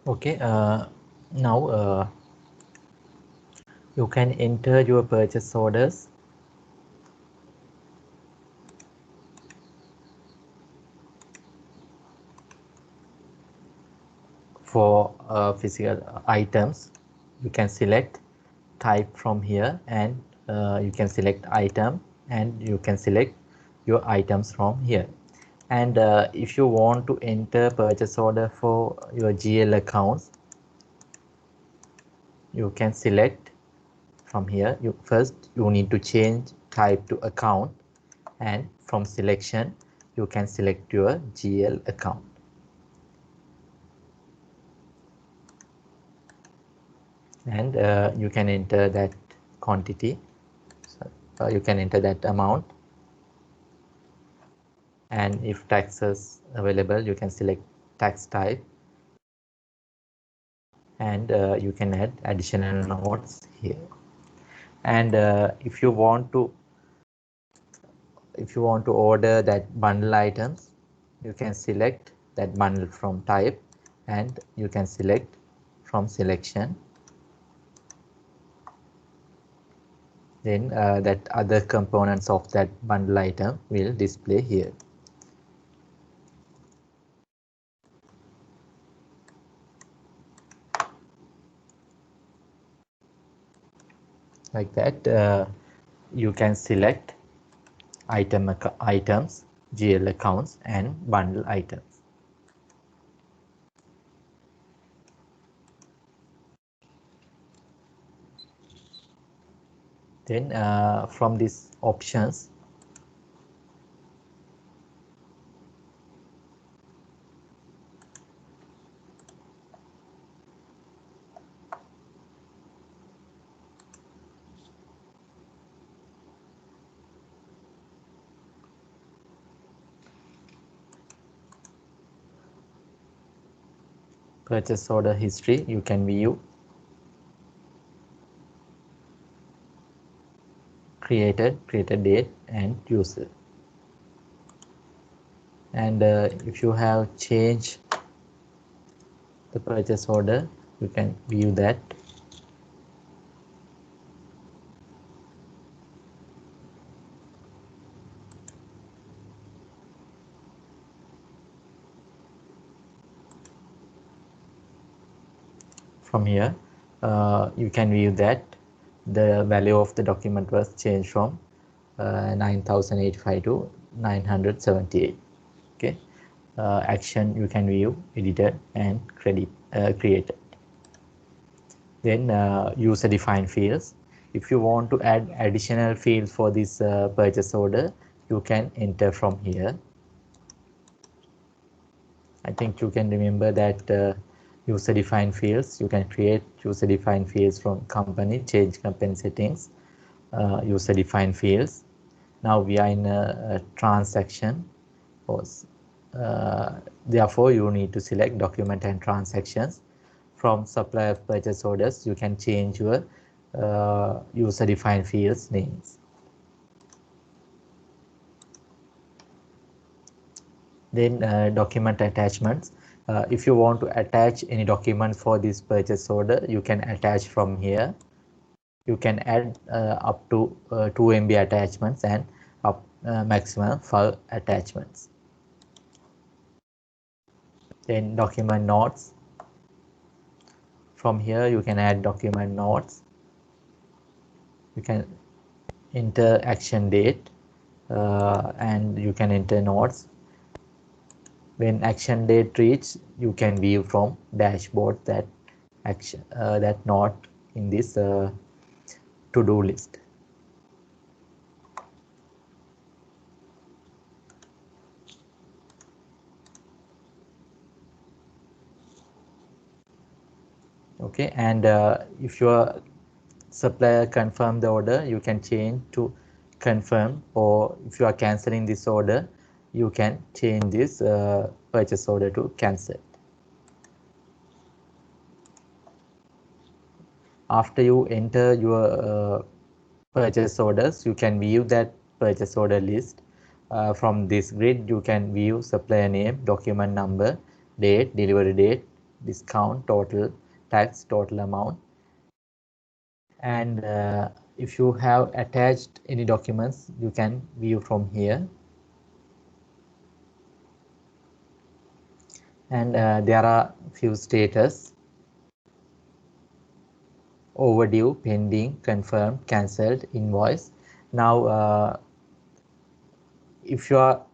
Okay, now you can enter your purchase orders for physical items. You can select type from here, and you can select item, and you can select your items from here. And if you want to enter purchase order for your GL accounts, you can select from here. You need to change type to account, and from selection you can select your GL account. And you can enter that quantity. So, you can enter that amount, and if taxes available, you can select tax type, and you can add additional notes here. And if you want to order that bundle items, you can select that bundle from type, and you can select from selection. Then that other components of that bundle item will display here. Like that, you can select items, GL accounts, and bundle items. Then from these options, purchase order history, you can view created date, and user. And if you have changed the purchase order, you can view that. From here, you can view that the value of the document was changed from 9,085 to 978. Okay, action you can view edited and created. Then user defined fields. If you want to add additional fields for this purchase order, you can enter from here. I think you can remember that user defined fields. You can create user defined fields from company, change company settings, user defined fields. Now we are in a transaction. Therefore, you need to select document and transactions. From supplier purchase orders, you can change your user defined fields names. Then document attachments. If you want to attach any document for this purchase order, you can attach from here. You can add up to 2 MB attachments, and up maximum 5 attachments. Then document notes. From here you can add document notes. You can enter action date, and you can enter notes. When action date reach, you can view from dashboard that action that note in this to-do list. Okay, and if your supplier confirm the order, you can change to confirm, or if you are canceling this order, you can change this purchase order to cancel. After you enter your purchase orders, you can view that purchase order list. From this grid, you can view supplier name, document number, date, delivery date, discount, total tax, total amount. And if you have attached any documents, you can view from here. And there are few status: overdue, pending, confirmed, cancelled, invoice. Now if you are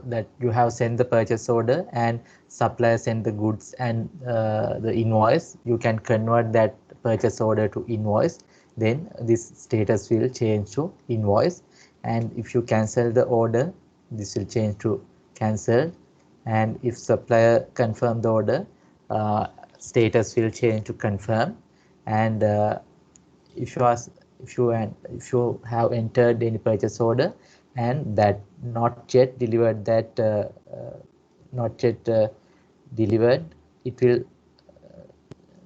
that you have sent the purchase order and supplier sent the goods and the invoice, you can convert that purchase order to invoice. Then this status will change to invoice. And if you cancel the order, this will change to cancelled. And if supplier confirm the order, status will change to confirm. And if you ask, if you have entered any purchase order and that not yet delivered, that not yet delivered, it will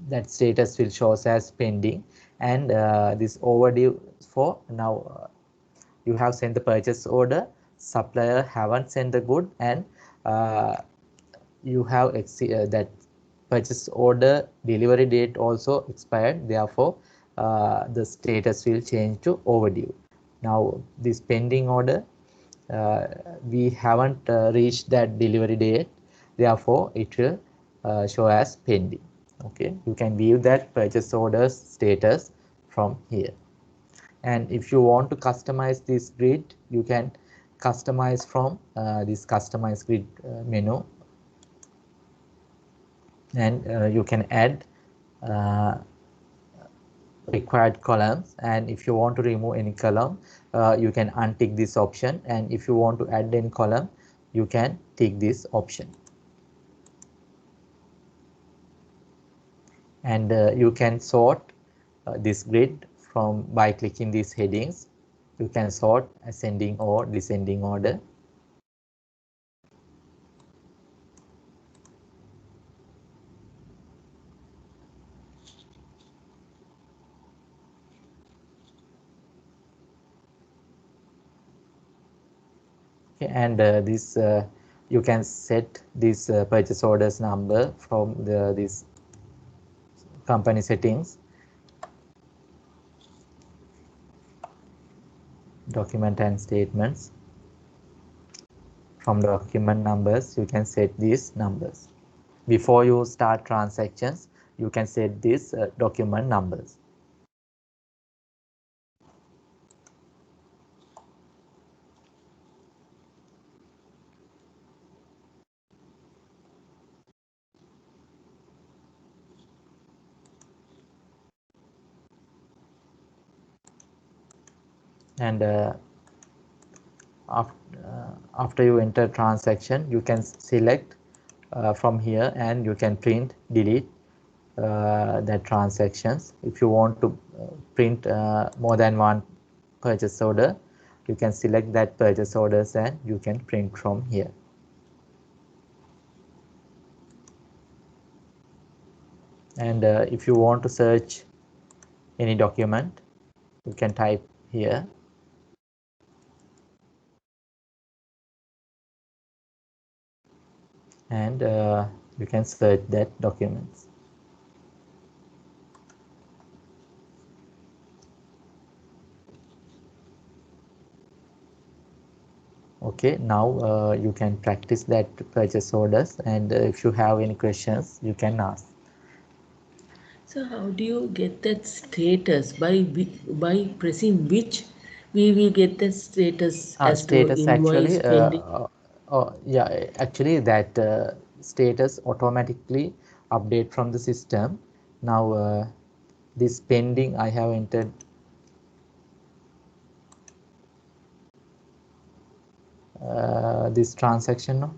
that status will shows as pending. And this overdue for now, you have sent the purchase order, supplier haven't sent the good, and you have that purchase order delivery date also expired. Therefore the status will change to overdue. Now this pending order, we haven't reached that delivery date, therefore it will show as pending. Okay, you can view that purchase order's status from here. And if you want to customize this grid, you can customize from this customize grid menu. And you can add required columns. And if you want to remove any column, you can untick this option. And if you want to add any column, you can tick this option. And you can sort this grid from by clicking these headings. You can sort ascending or descending order. Okay, and this you can set this purchase orders number from this company settings, document and statements. From document numbers, you can set these numbers. Before you start transactions, you can set these document numbers. And after you enter transaction, you can select from here, and you can print, delete the transactions. If you want to print more than one purchase order, you can select that purchase orders and you can print from here. And if you want to search any document, you can type here. And you can search that documents. Okay, now you can practice that purchase orders, and if you have any questions, you can ask. So how do you get that status? By pressing which we will get the status as to Status invoice actually, pending? yeah, actually that status automatically update from the system. Now this pending, I have entered this transaction.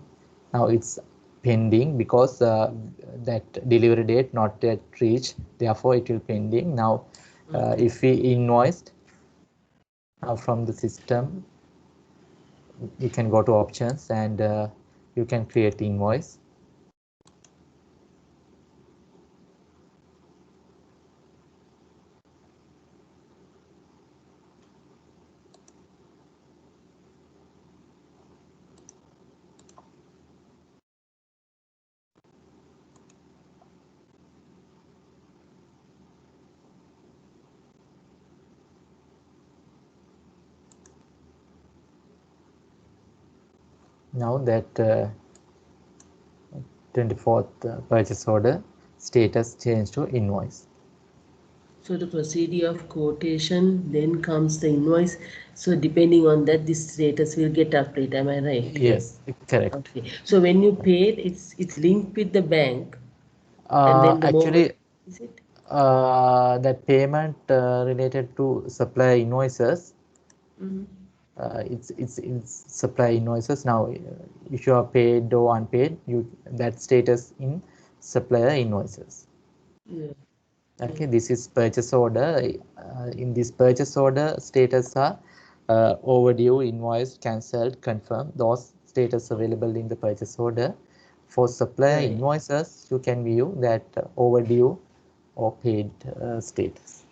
Now it's pending because that delivery date not yet reached, therefore it will pending. Now if we invoiced, from the system, you can go to options, and you can create invoice. Now that 24th purchase order status changed to invoice. So the procedure of quotation, then comes the invoice. So depending on that, this status will get updated. Am I right? Yes, correct. Okay. So when you paid, it's linked with the bank, and then the moment Actually, is it? that payment related to supplier invoices, Mhm. it's supply invoices. Now if you are paid or unpaid, you that status in supplier invoices. Yeah. Okay, this is purchase order. In this purchase order, status are overdue, invoice, cancelled, confirmed. Those status available in the purchase order. For supplier Right. invoices, you can view that overdue or paid status.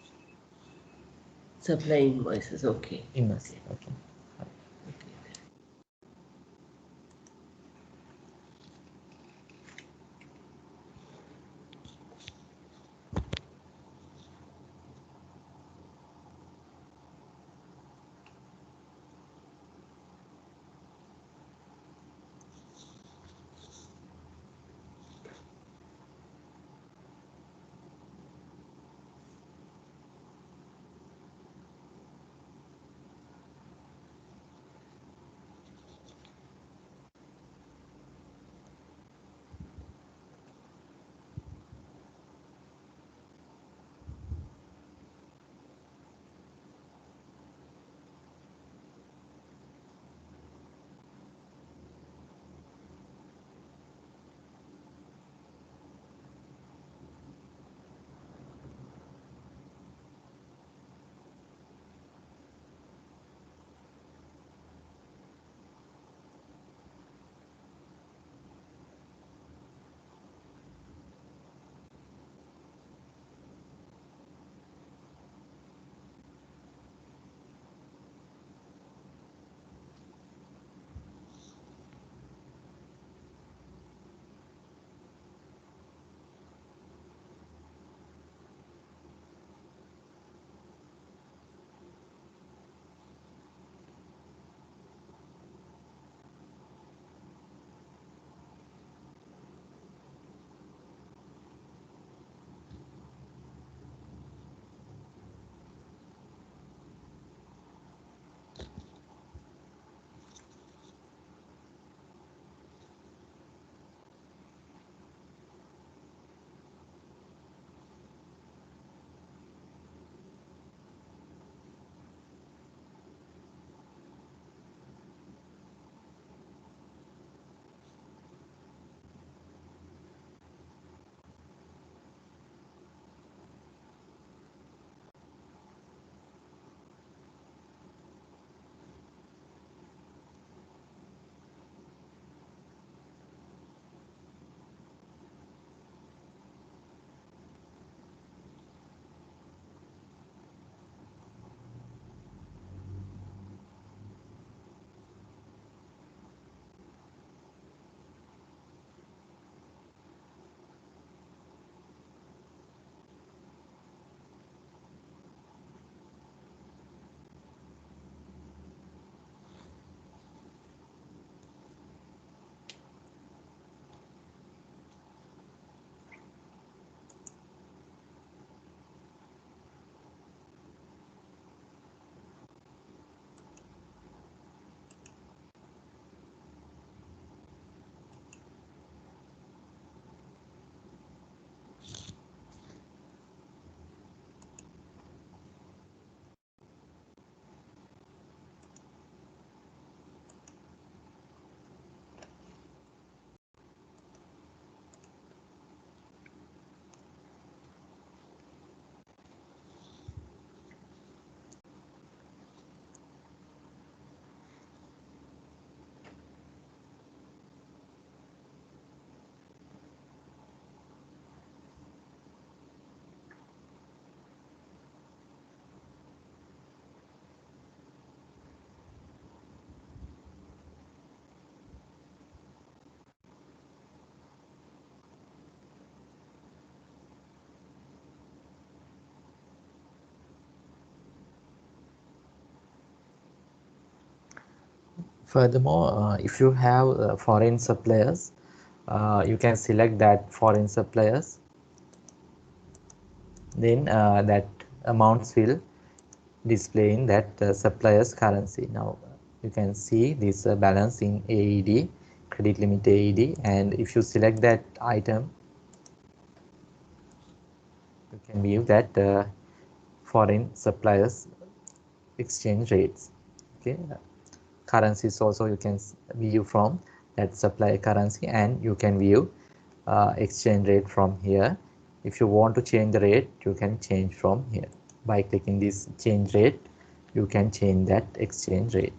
Supply invoices. Okay. Invoice. Okay. Okay. Okay. Furthermore, if you have foreign suppliers, you can select that foreign suppliers, then that amounts will display in that supplier's currency. Now you can see this balance in AED, credit limit AED, and if you select that item, you can view that foreign suppliers exchange rates. Okay, currencies also you can view from that supplier currency, and you can view exchange rate from here. If you want to change the rate, you can change from here. By clicking this change rate, you can change that exchange rate.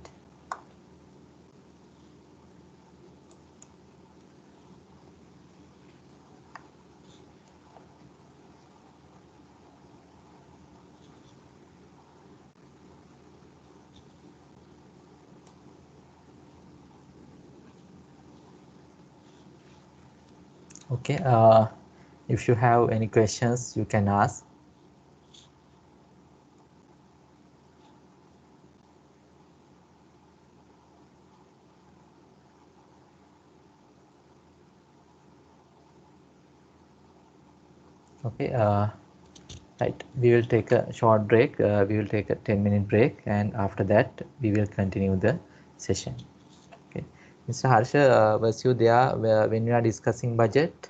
Okay, if you have any questions, you can ask. Okay, right, we will take a short break. We will take a 10-minute break, and after that we will continue the session. Okay, Mr. Harsha, was you there when we are discussing budget?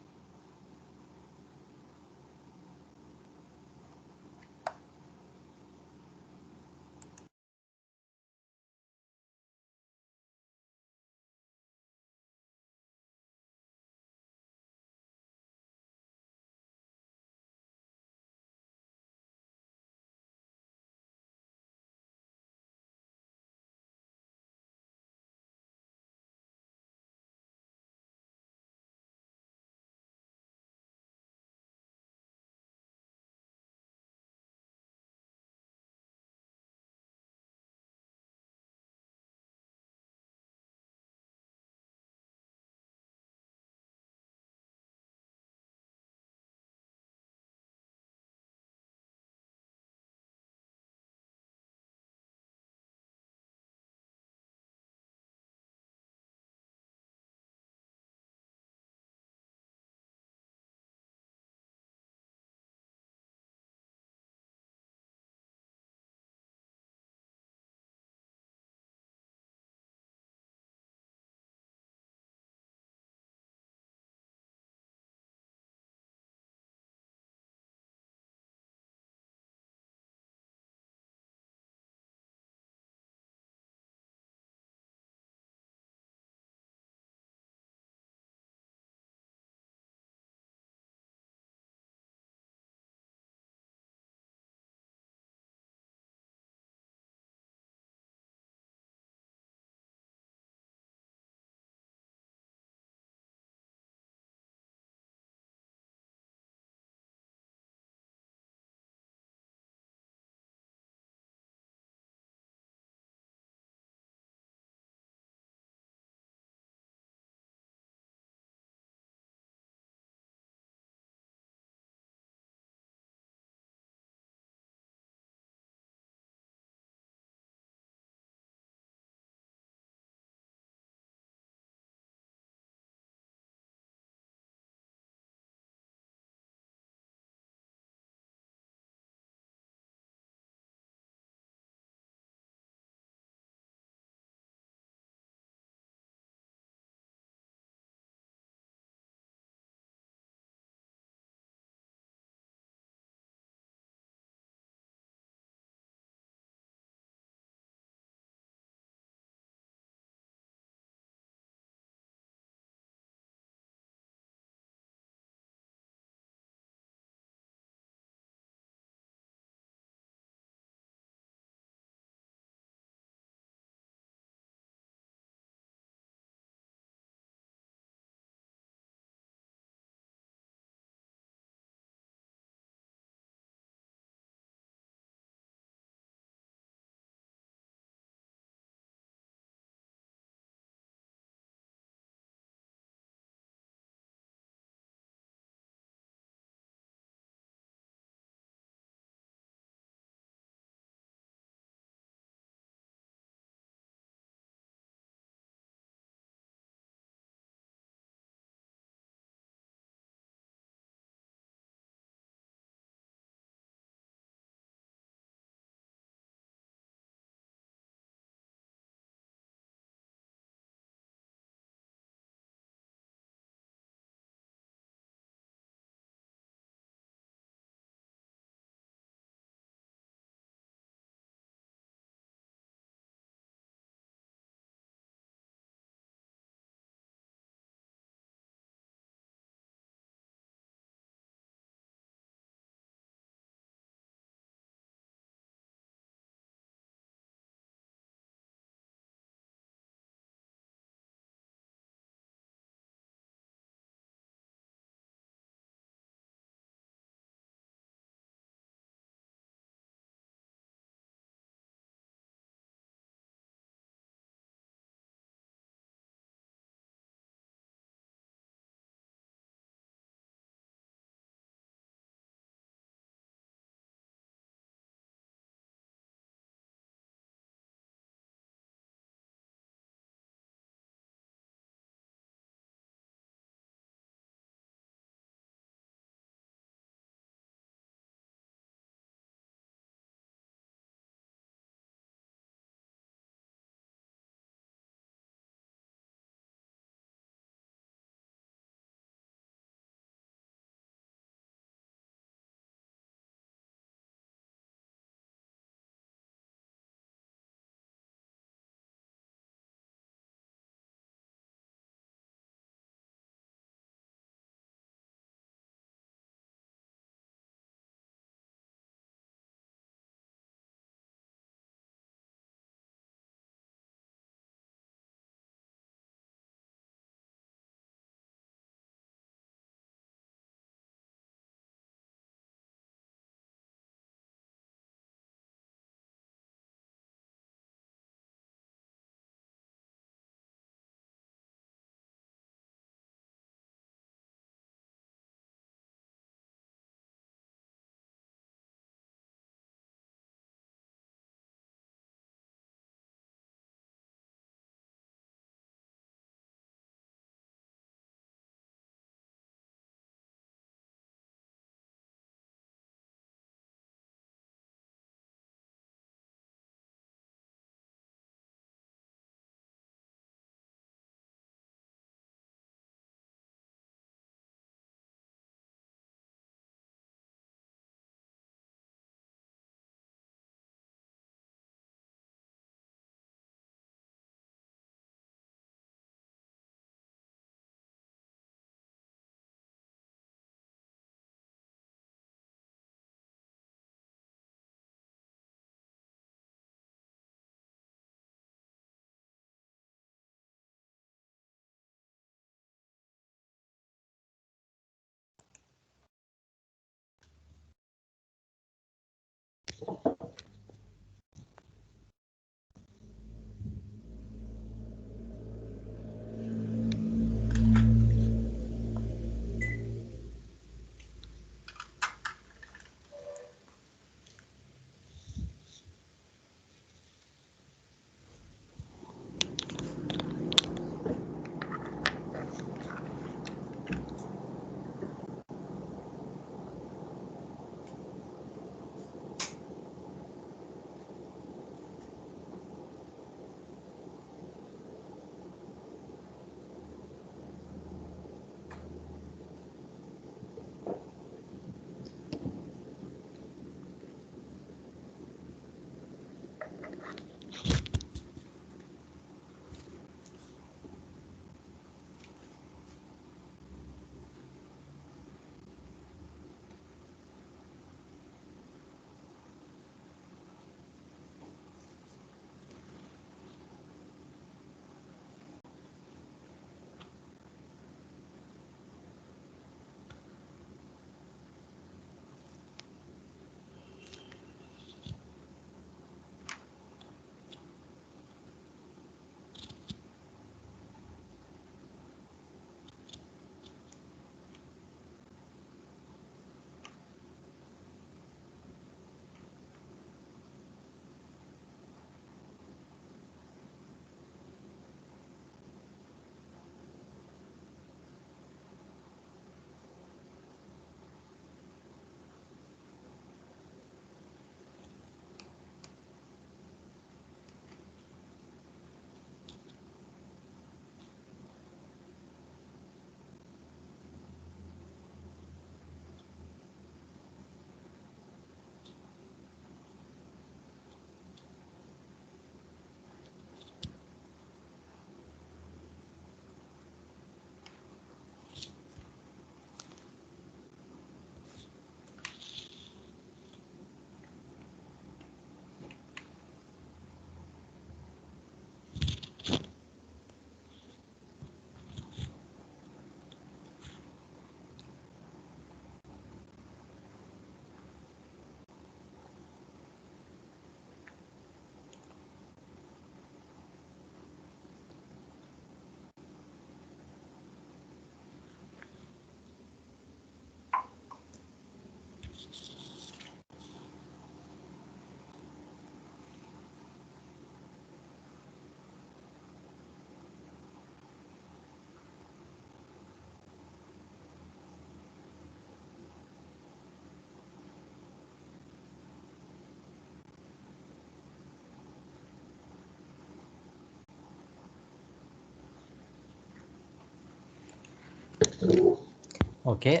Okay,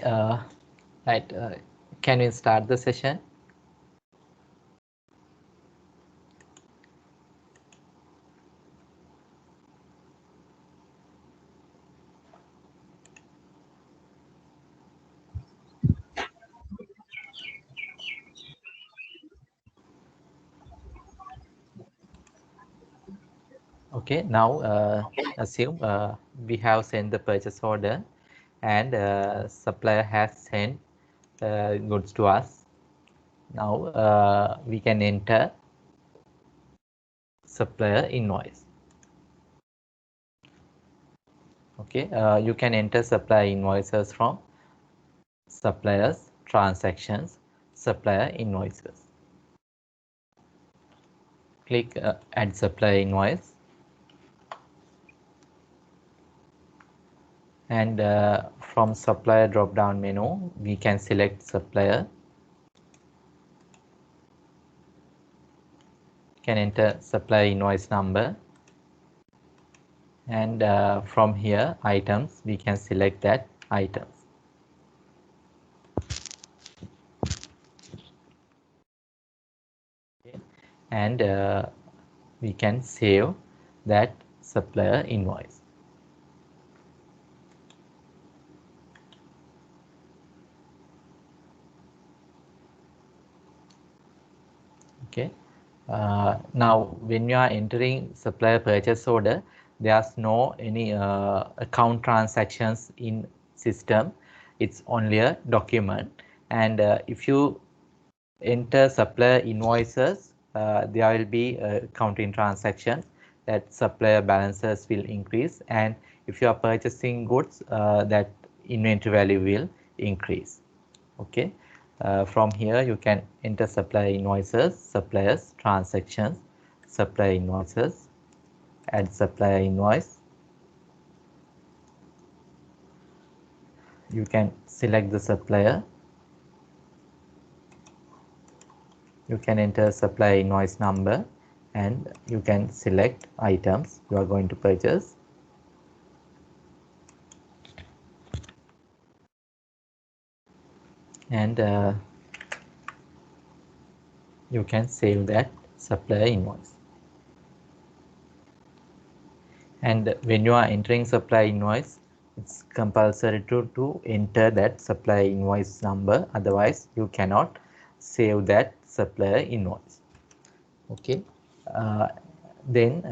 right. Can we start the session? Okay, now assume we have sent the purchase order and supplier has sent goods to us. Now we can enter supplier invoice. Okay, you can enter supplier invoices from suppliers, transactions, supplier invoices. Click add supplier invoice. And from supplier drop down menu, we can select supplier. Can enter supplier invoice number. And from here, items, we can select that items. Okay. And we can save that supplier invoice. Okay. Now, when you are entering supplier purchase order, there's no any account transactions in system. It's only a document. And if you enter supplier invoices, there will be counting transactions, that supplier balances will increase, and if you are purchasing goods, that inventory value will increase. Okay, from here you can enter supplier invoices, suppliers, transactions, supplier invoices, add supplier invoice. You can select the supplier. You can enter supplier invoice number and you can select items you are going to purchase. And you can save that supplier invoice. And when you are entering supplier invoice, it's compulsory to enter that supplier invoice number, otherwise you cannot save that supplier invoice. Okay, then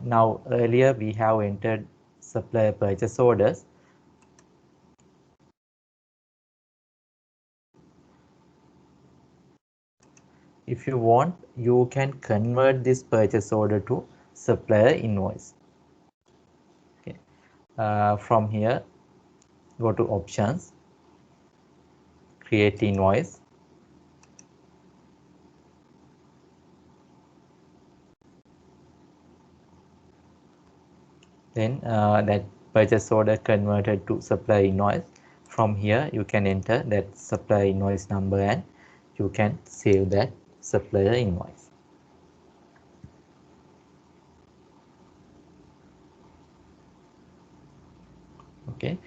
now earlier we have entered supplier purchase orders. If you want, you can convert this purchase order to supplier invoice. Okay, from here go to options, create invoice. Then that purchase order converted to supplier invoice. From here you can enter that supplier invoice number and you can save that supplier invoice. Okay,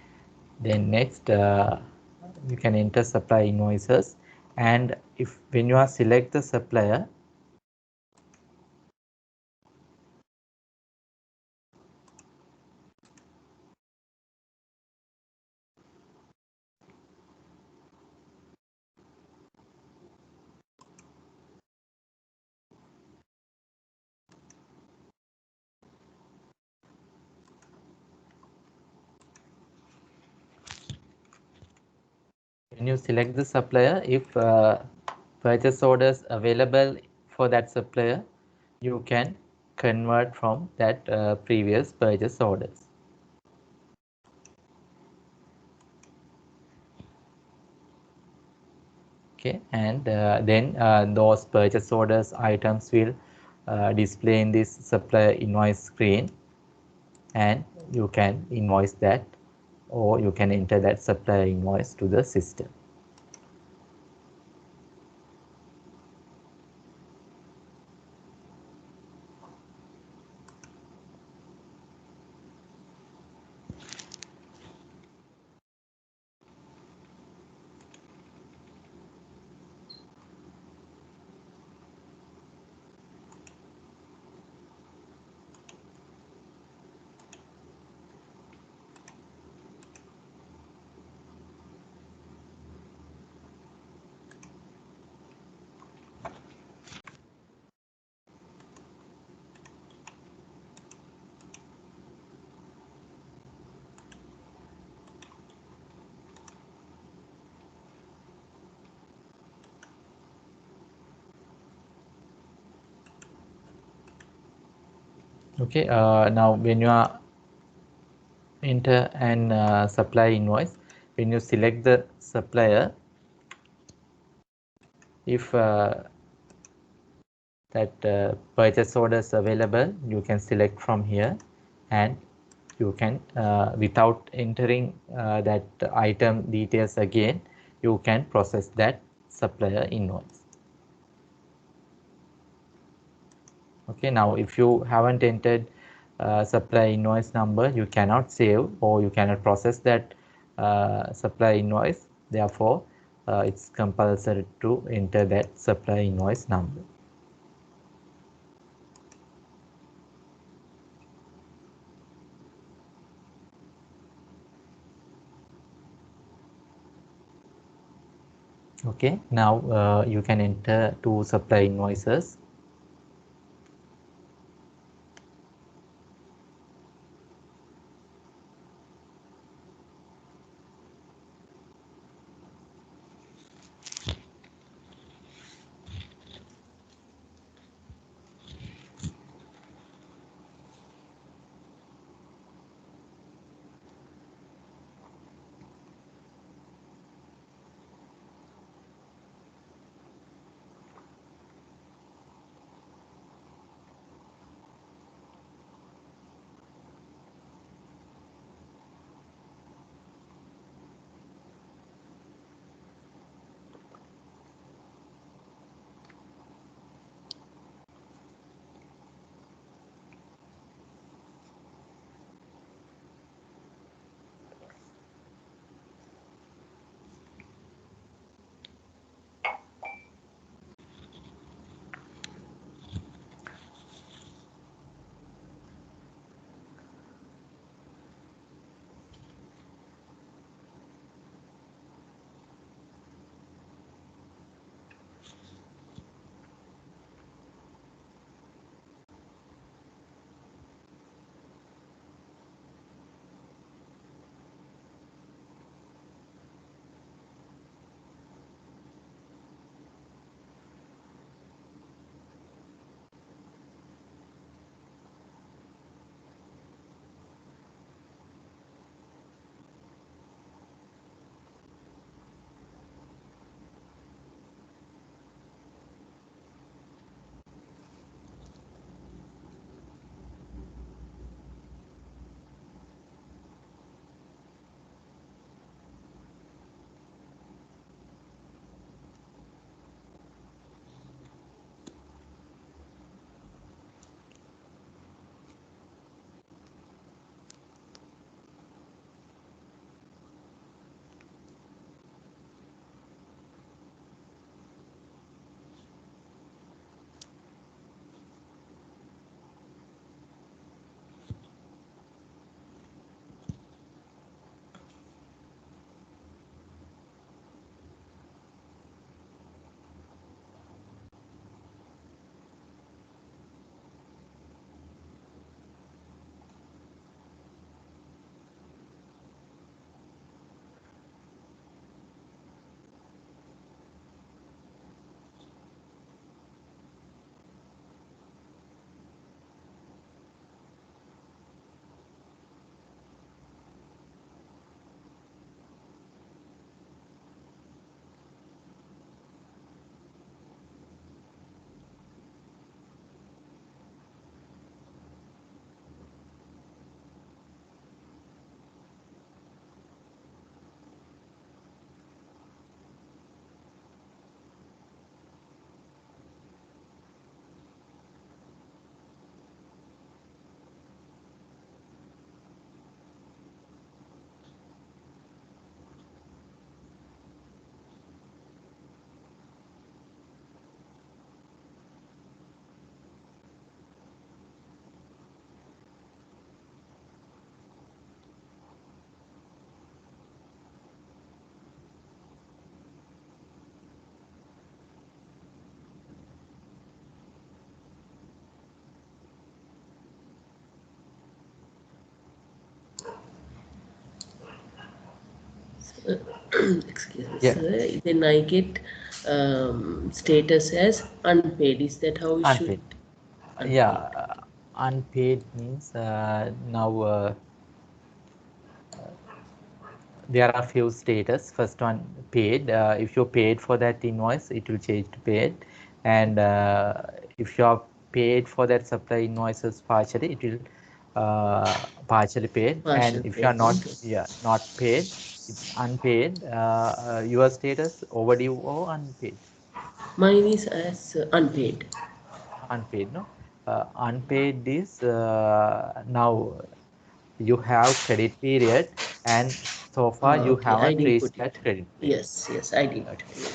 then next you can enter supplier invoices, and if when you are select the supplier, when you select the supplier, if purchase orders available for that supplier, you can convert from that previous purchase orders. Okay, and then those purchase orders items will display in this supplier invoice screen, and you can invoice that, or you can enter that supplier invoice to the system. Okay, now when you are enter an supplier invoice, when you select the supplier, if that purchase orders available, you can select from here, and you can without entering that item details again, you can process that supplier invoice. Okay, now if you haven't entered supplier invoice number, you cannot save or you cannot process that supplier invoice. Therefore it's compulsory to enter that supplier invoice number. Okay, now you can enter two supplier invoices. excuse me, Yeah, sir, then I get status as unpaid. Is that how we should? unpaid. Yeah, Unpaid. unpaid means now there are few status. First one, paid. If you paid for that invoice, it will change to paid. And if you are paid for that supply invoices partially, it will partially paid. Partial And if you are paid. not, Okay. yeah, not paid, it's unpaid. Your status overdue or unpaid. Mine is as unpaid. Unpaid, no. Unpaid is now you have credit period, and so far you Okay, I haven't didn't reached put it. that credit period. Yes, yes, I did. Okay.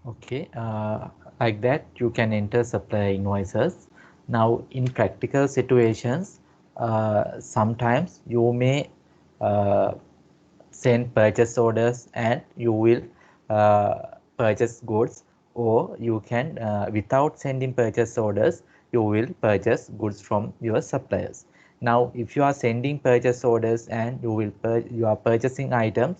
Okay, like that you can enter supplier invoices. Now in practical situations, sometimes you may uh, send purchase orders and you will purchase goods, or you can without sending purchase orders you will purchase goods from your suppliers. Now if you are sending purchase orders and you are purchasing items,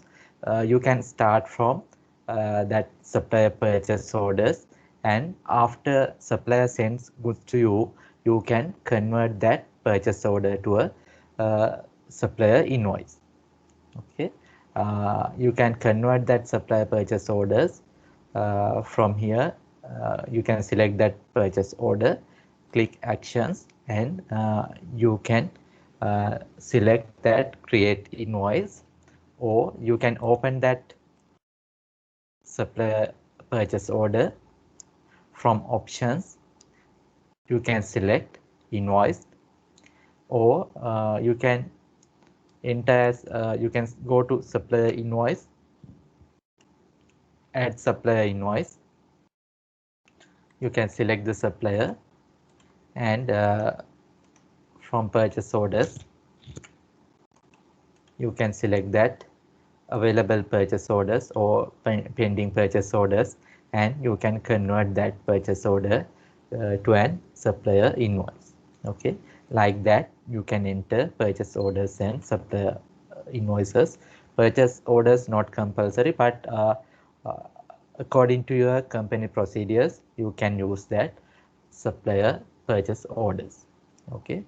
you can start from that supplier purchase orders, and after supplier sends goods to you, you can convert that purchase order to a supplier invoice. Okay, you can convert that supplier purchase orders from here. You can select that purchase order, click actions, and you can select that create invoice, or you can open that supplier purchase order. From options you can select invoice, or you can enter as you can go to supplier invoice, add supplier invoice. You can select the supplier, and from purchase orders you can select that available purchase orders or pending purchase orders, and you can convert that purchase order to an supplier invoice. Okay, like that you can enter purchase orders and supplier invoices. Purchase orders not compulsory, but uh, according to your company procedures you can use that supplier purchase orders. Okay,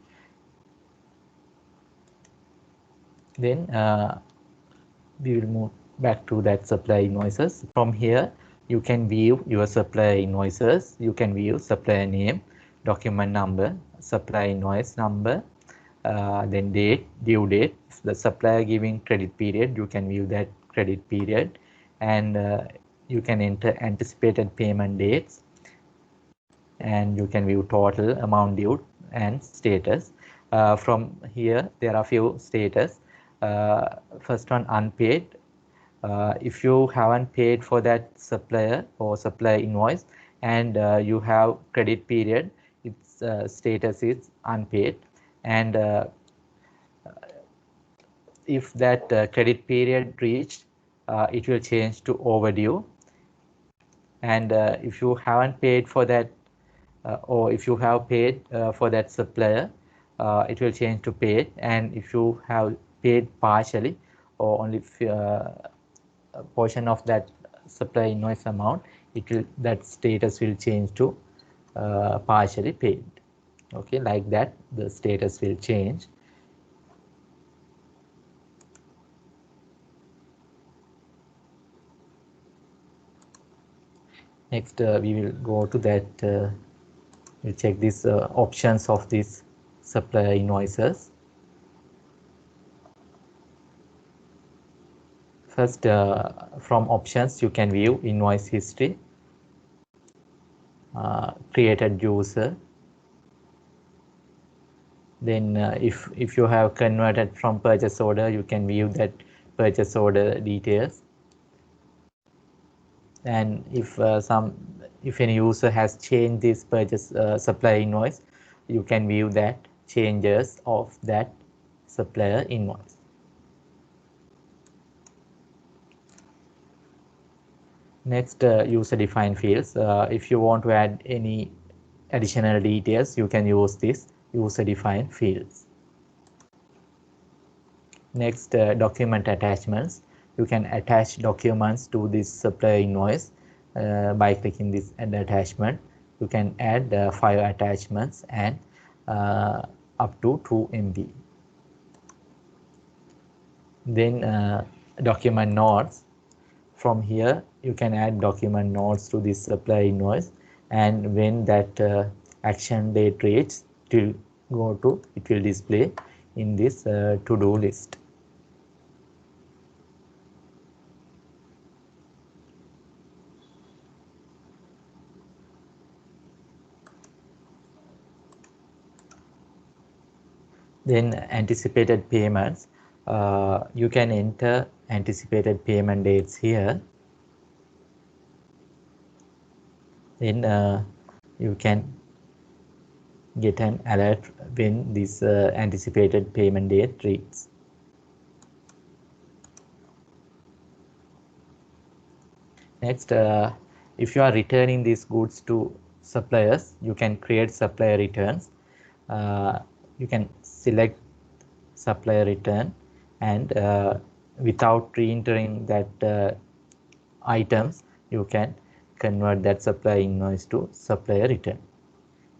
then we will move back to that supplier invoices. From here you can view your supplier invoices. You can view supplier name, document number, supplier invoice number, then date, due date. If the supplier giving credit period, you can view that credit period, and you can enter anticipated payment dates, and you can view total amount due and status. From here there are few status. First one, unpaid. If you haven't paid for that supplier or supplier invoice, and you have credit period, its status is unpaid. And if that credit period reached, it will change to overdue. And if you haven't paid for that, or if you have paid for that supplier, it will change to paid. And if you have paid partially or only a portion of that supply invoice amount, it will, that status will change to partially paid. Okay, like that the status will change. Next we will go to that we'll check these options of these supplier invoices. First, from options you can view invoice history, created user, Then if you have converted from purchase order, you can view that purchase order details. And if any user has changed this purchase supplier invoice, you can view that changes of that supplier invoice. Next, user defined fields. If you want to add any additional details, you can use this user defined fields. Next, document attachments. You can attach documents to this supplier invoice by clicking this add attachment. You can add 5 attachments and up to 2 MB. Then document notes. From here you can add document notes to this supplier invoice, and when that action date reaches, it will display in this to-do list. Then anticipated payments. You can enter anticipated payment dates here. Then you can get an alert when this anticipated payment date reaches. Next, if you are returning these goods to suppliers, you can create supplier returns. You can select supplier return, and without re-entering that items, you can convert that supplier invoice to supplier return.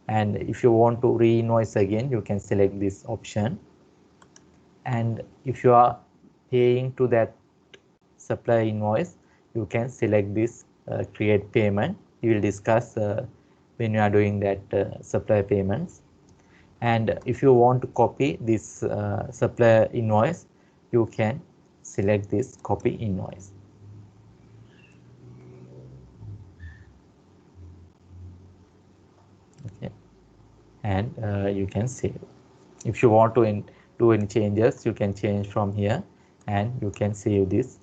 And if you want to re-invoice again, you can select this option. And if you are paying to that supplier invoice, you can select this create payment. We will discuss when you are doing that supplier payments. And if you want to copy this supplier invoice, you can select this copy invoice. Okay, and you can save. If you want to do any changes, you can change from here, and you can save this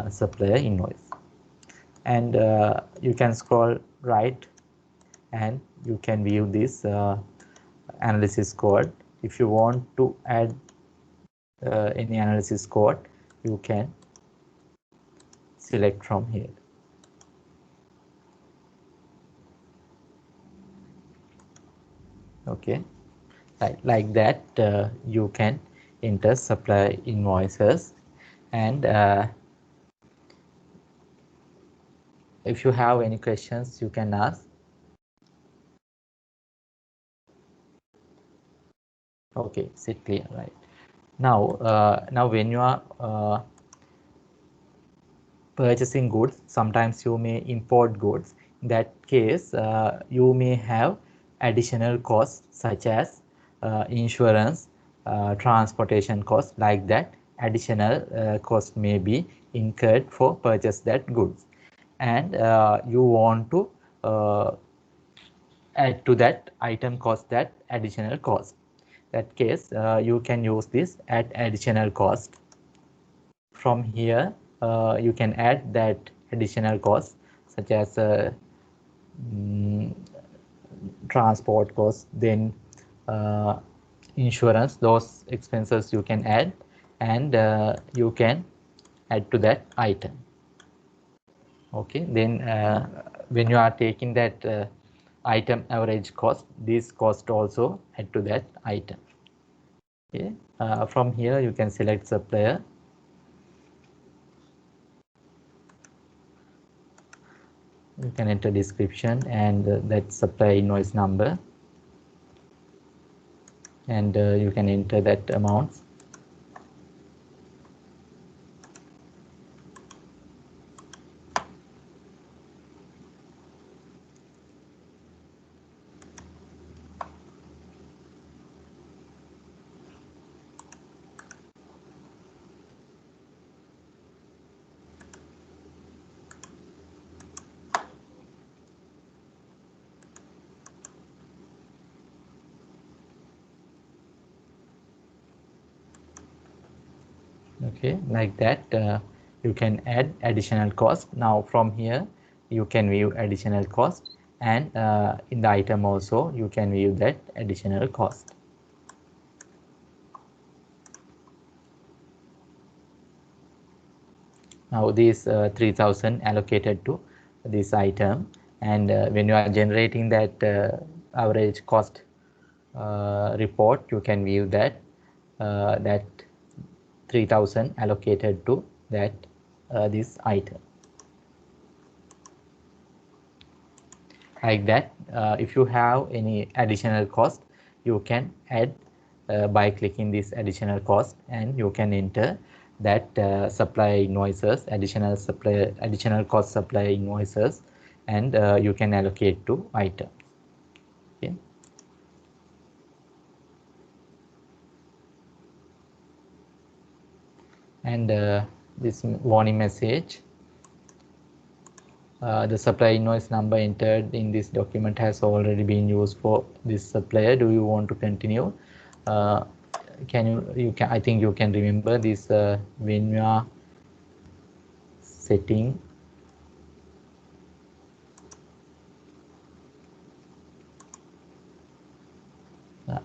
supplier invoice. And you can scroll right, and you can view this analysis code. If you want to add any analysis code, you can select from here. Okay, like that you can enter supplier invoices. And if you have any questions, you can ask. Okay, is it clear? Right. Now when you are purchasing goods, sometimes you may import goods. In that case, you may have additional costs such as insurance, transportation costs. Like that, additional cost may be incurred for purchase that goods, and you want to add to that item cost that additional cost. That case, you can use this add additional cost. From here, you can add that additional cost such as transport cost, then insurance. Those expenses you can add, and you can add to that item. Okay, then when you are taking that item average cost, this cost also add to that item. Okay, from here you can select supplier. You can enter description and that supplier invoice number, and you can enter that amount. Okay, like that you can add additional cost. Now from here you can view additional cost, and in the item also you can view that additional cost. Now this 3000 allocated to this item, and when you are generating that average cost report, you can view that that 3000 allocated to that this item. Like that, if you have any additional cost, you can add by clicking this additional cost, and you can enter that supply invoices, additional cost supply invoices, and you can allocate to items. Okay. And this warning message, the supply invoice number entered in this document has already been used for this supplier. Do you want to continue? Uh, I think you can remember this when you are setting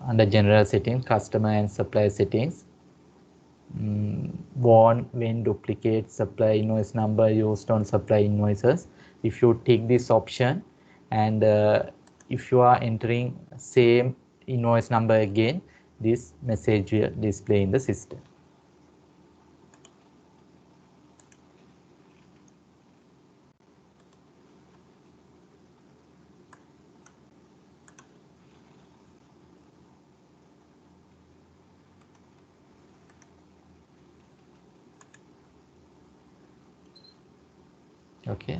under general settings, customer and supplier settings, warn when duplicate supply invoice number used on supply invoices. If you tick this option, and if you are entering same invoice number again, this message will display in the system. Okay,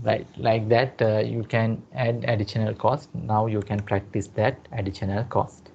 right, like that you can add additional cost. Now you can practice that additional cost.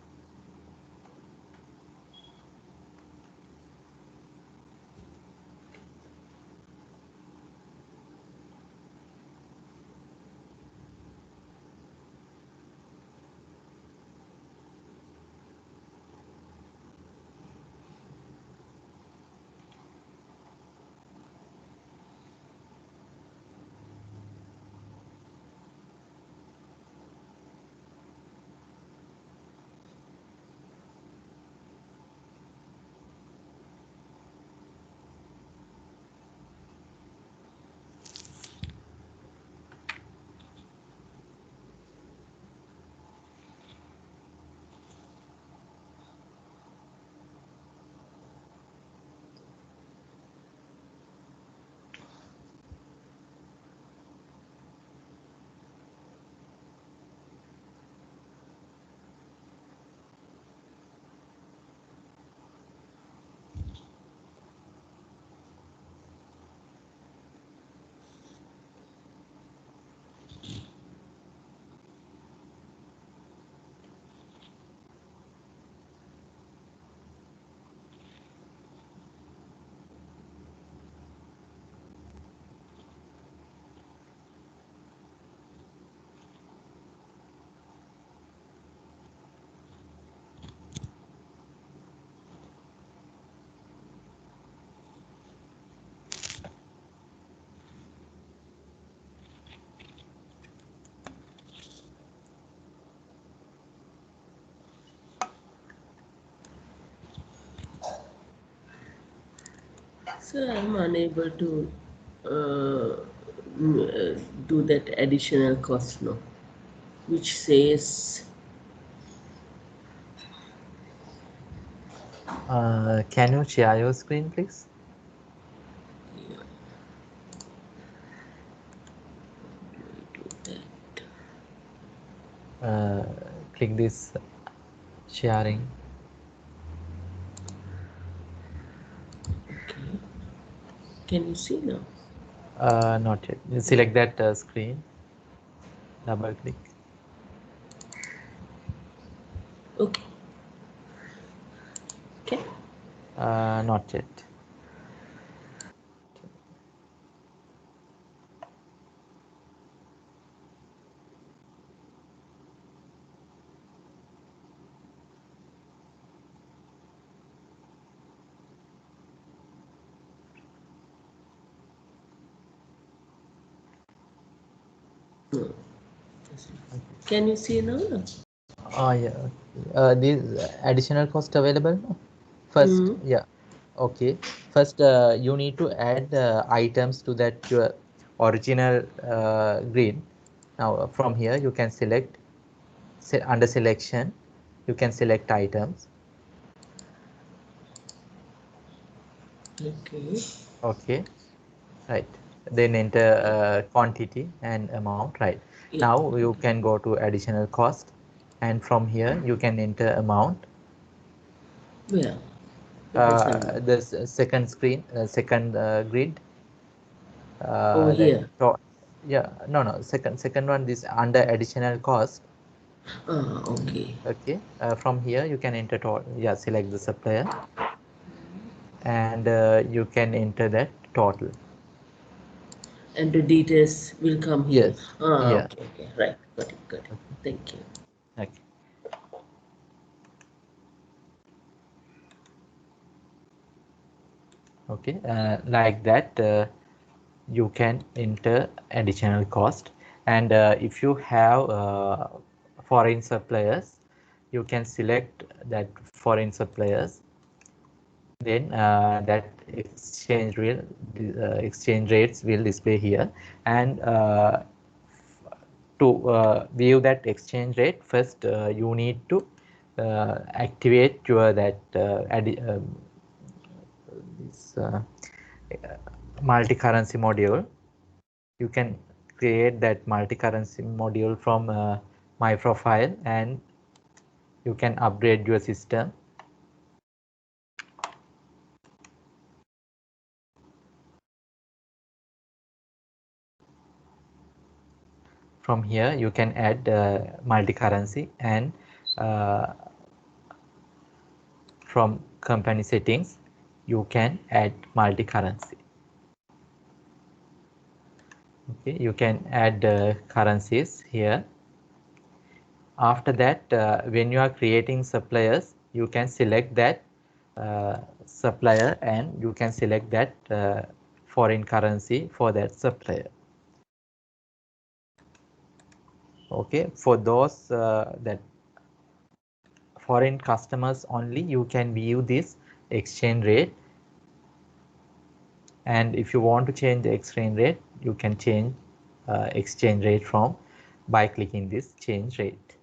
So I'm unable to do that additional cost now, which says Can you share your screen, please? Click this sharing. okay. Can you see now? Not yet. You select that screen, double click. Okay. Okay. Not yet. No. Can you see now? Yeah. These additional cost available first. Mm. Yeah. Okay. First, you need to add items to that your original grid. Now, from here, you can select under selection. You can select items. Okay. Okay. Right. Then enter quantity and amount. Right. Yeah. Now you can go to additional cost, and from here you can enter amount. Where? Additional. The second screen, second grid. Over That here. yeah, no, second one, this under additional cost. Ah, okay. Okay. From here you can enter yeah, select the supplier, and you can enter that total. And the details will come here. Yes. Ah, Yeah. okay, okay. Right. Got it, got it. Okay. Thank you. Okay. Okay. Like that, you can enter additional cost, and if you have foreign suppliers, you can select that foreign suppliers. Then that exchange rates will display here, and to view that exchange rate, first you need to activate your that this multi-currency module. You can create that multi-currency module from my profile, and you can upgrade your system. From here you can add multi-currency, and uh, from company settings you can add multi-currency. Okay, you can add currencies here. After that, when you are creating suppliers, you can select that supplier, and you can select that foreign currency for that supplier. Okay, for those that foreign customers only, you can view this exchange rate, and if you want to change the exchange rate, you can change exchange rate from by clicking this change rate.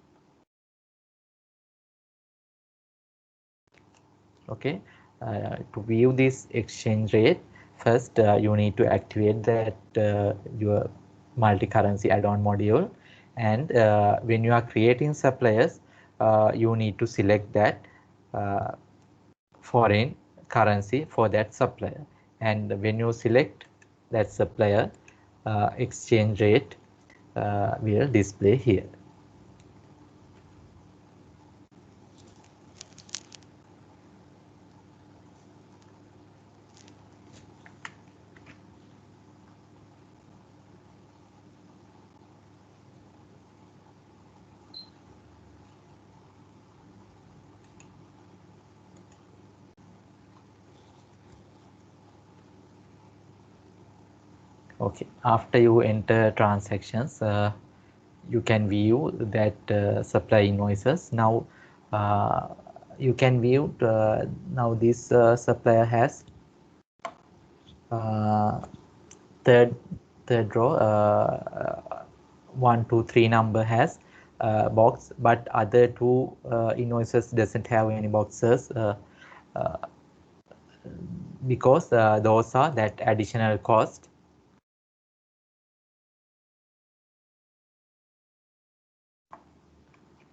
Okay, to view this exchange rate, first you need to activate that your multi-currency add-on module, and when you are creating suppliers, you need to select that uh, foreign currency for that supplier, and when you select that supplier, exchange rate will display here. Okay, after you enter transactions, you can view that supply invoices. Now you can view now this supplier has uh, third row, 1 2 3 number has box, but other two invoices doesn't have any boxes, uh, because those are that additional cost.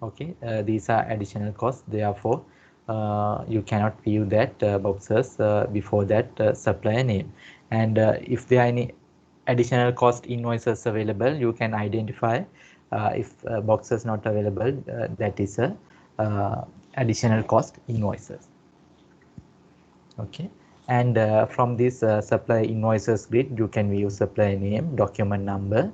Okay, these are additional costs, therefore you cannot view that boxes before that supplier name. And if there are any additional cost invoices available, you can identify. If boxes not available, that is a additional cost invoices. Okay, and from this supply invoices grid, you can view supply name, document number,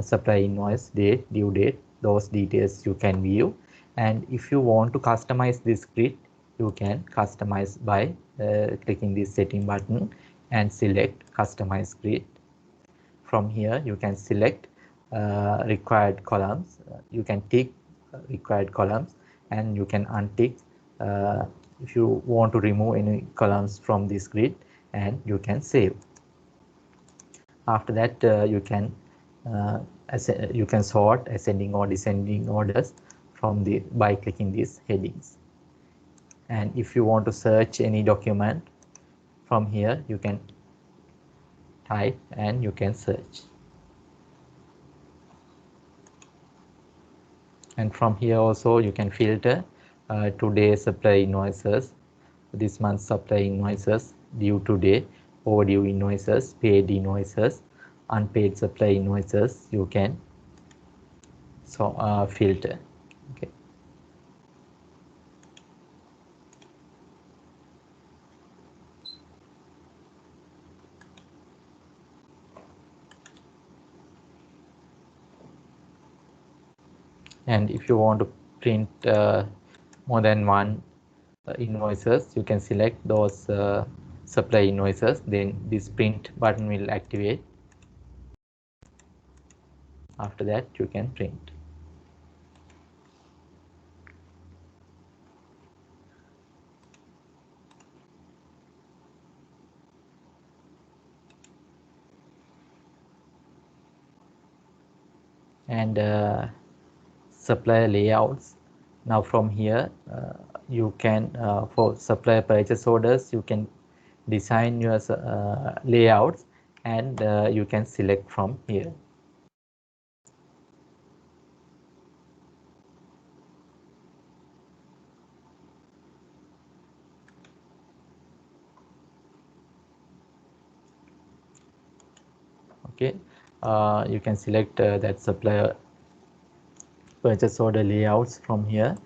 supply invoice date, due date. Those details you can view, and if you want to customize this grid, you can customize by clicking this setting button and select customize grid. From here you can select required columns. You can tick required columns and you can untick if you want to remove any columns from this grid, and you can save. After that you can sort ascending or descending orders from the by clicking these headings. And if you want to search any document from here, you can type and you can search. And from here also you can filter today's supply invoices, this month's supply invoices, due today, overdue invoices, paid invoices, unpaid supply invoices. You can filter. Okay. And if you want to print more than one invoices, you can select those supply invoices, then this print button will activate. After that you can print. And supplier layouts. Now from here you can for supplier purchase orders, you can design your layouts, and you can select from here. Okay, you can select that supplier purchase order layouts from here,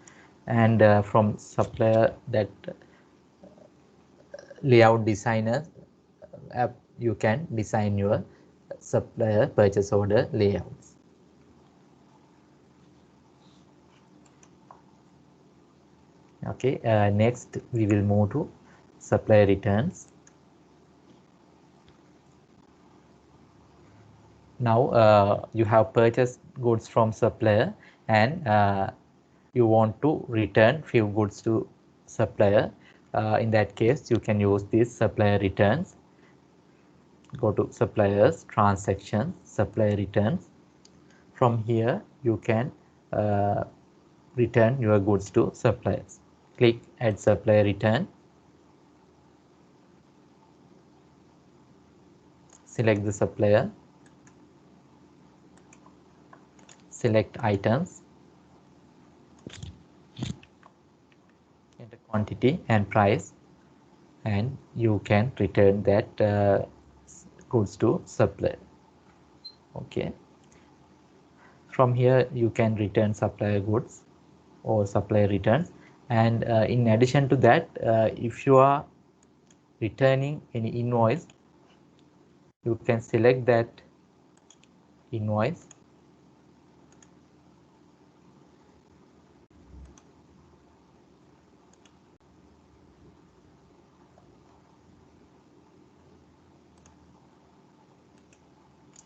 and from supplier that layout designer app, you can design your supplier purchase order layouts. Okay, next we will move to supplier returns. Now you have purchased goods from supplier, and you want to return few goods to supplier. In that case, you can use these supplier returns. Go to suppliers, transactions, supplier returns. From here you can return your goods to suppliers. Click add supplier return. Select the supplier. Select items. Enter quantity and price, and you can return that goods to supplier. Okay. From here you can return supplier goods or supplier returns, and in addition to that, if you are returning any invoice, you can select that invoice,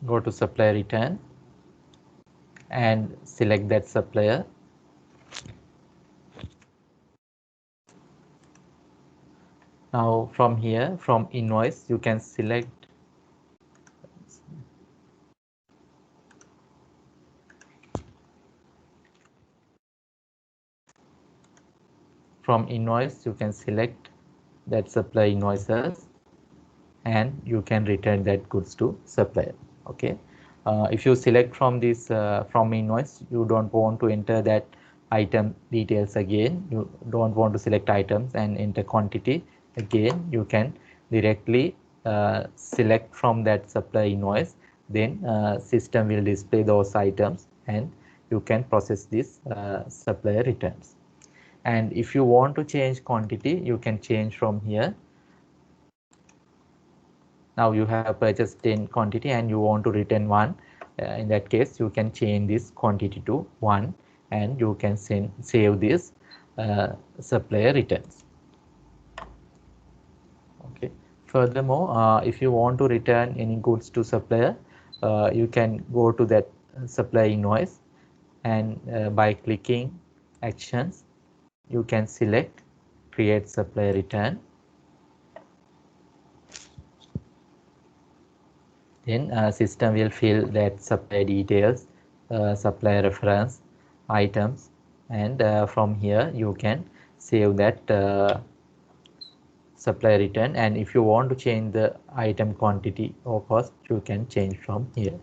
go to supplier return and select that supplier. Now from here, from invoice, you can select that supplier invoices, and you can return that goods to supplier. Okay. If you select from this from invoice, you don't want to enter that item details again, you don't want to select items and enter quantity again, you can directly select from that supplier invoice, then system will display those items and you can process this supplier returns. And if you want to change quantity, you can change from here. Now you have purchased 10 quantity and you want to return 1. In that case, you can change this quantity to 1 and you can save this supplier returns. Okay. Furthermore, if you want to return any goods to supplier, you can go to that supply invoice, and by clicking actions you can select create supply return. Then system will fill that supply details, supply reference, items, and from here you can save that supply return, and if you want to change the item quantity or cost you can change from here.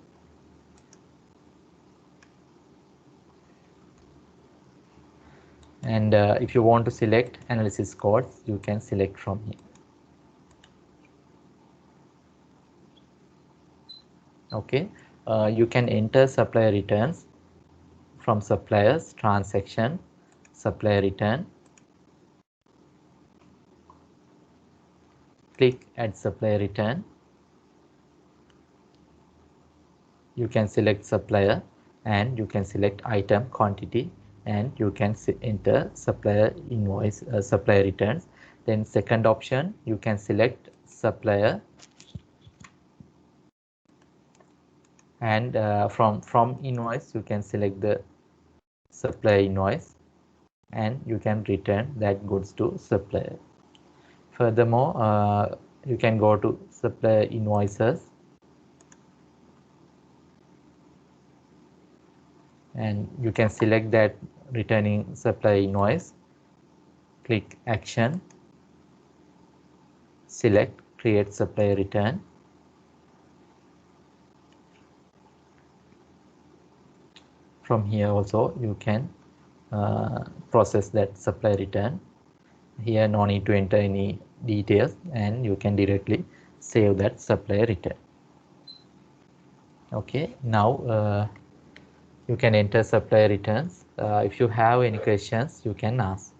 And if you want to select analysis codes you can select from here. Okay, you can enter supplier returns from suppliers, transaction, supplier return. Click add supplier return. You can select supplier and you can select item quantity, and you can enter supplier invoice, supplier returns. Then second option you can select supplier, and from invoice you can select the supplier invoice and you can return that goods to supplier. Furthermore, you can go to supplier invoices and you can select that returning supplier invoice, click action, select create supplier return. From here also you can process that supply return. Here no need to enter any details and you can directly save that supply return. Okay, now you can enter supply returns. If you have any questions you can ask.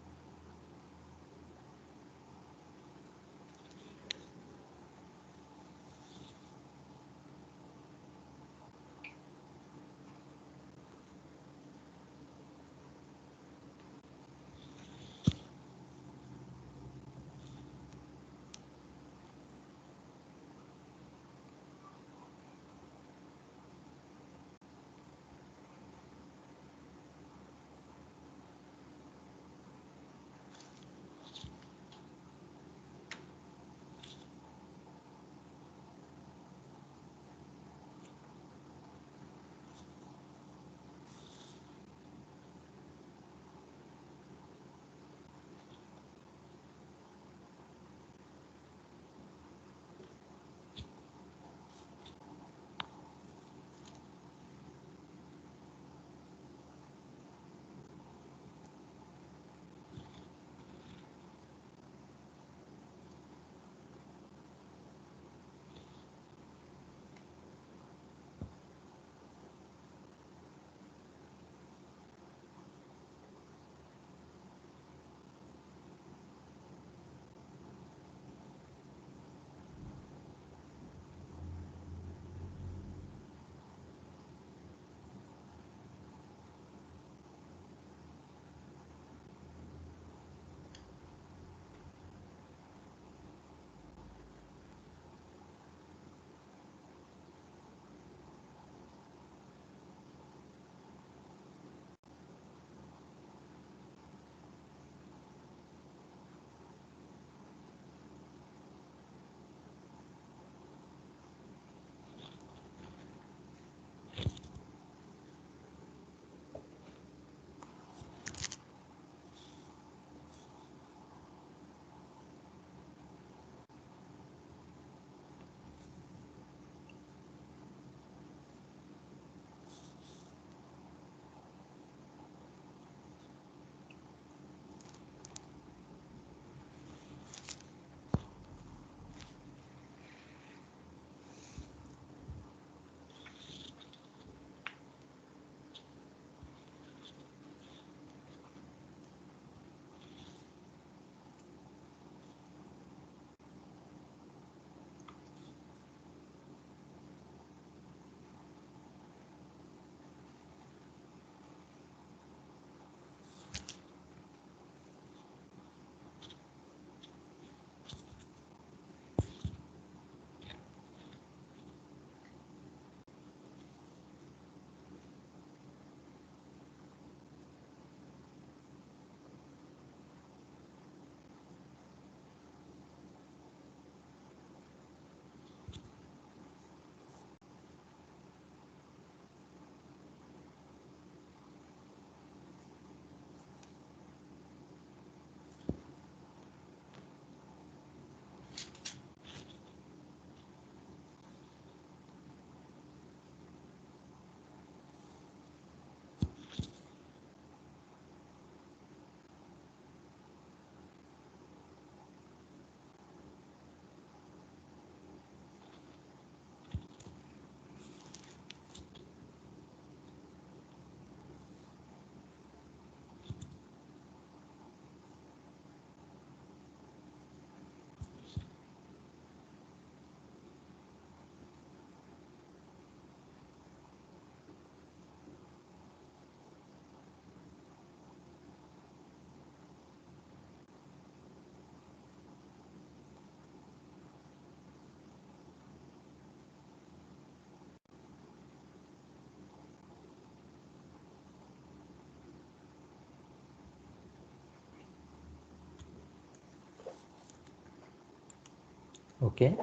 Okay,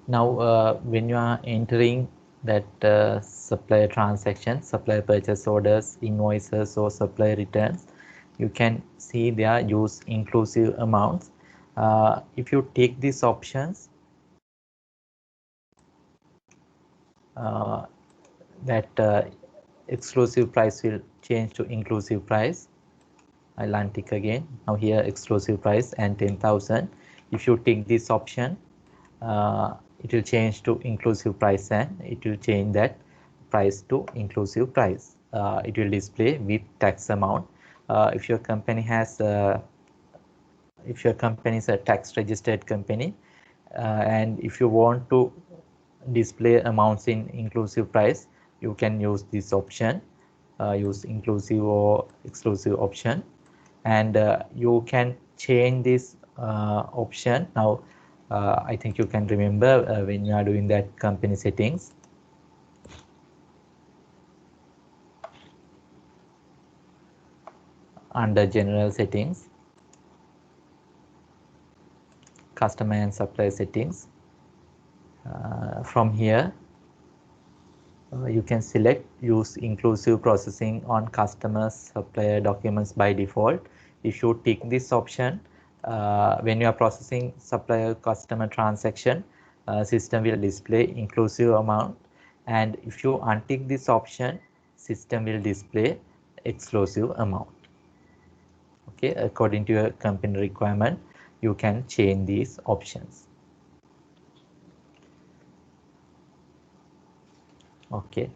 now when you are entering that supplier transaction, supplier purchase orders, invoices or supplier returns, you can see there use inclusive amounts. If you take these options, that exclusive price will change to inclusive price. I'll untick again. Now here exclusive price and 10,000. If you take this option, it will change to inclusive price and it will change that price to inclusive price. It will display with tax amount. If your company has if your company is a tax registered company, and if you want to display amounts in inclusive price, you can use this option, use inclusive or exclusive option, and you can change this option. Now I think you can remember when you are doing that company settings, under general settings, customer and supplier settings, from here you can select use inclusive processing on customers supplier documents by default. If you tick this option, when you are processing supplier customer transaction, system will display inclusive amount, and if you untick this option, system will display exclusive amount. Okay, according to your company requirement, you can change these options. Okay,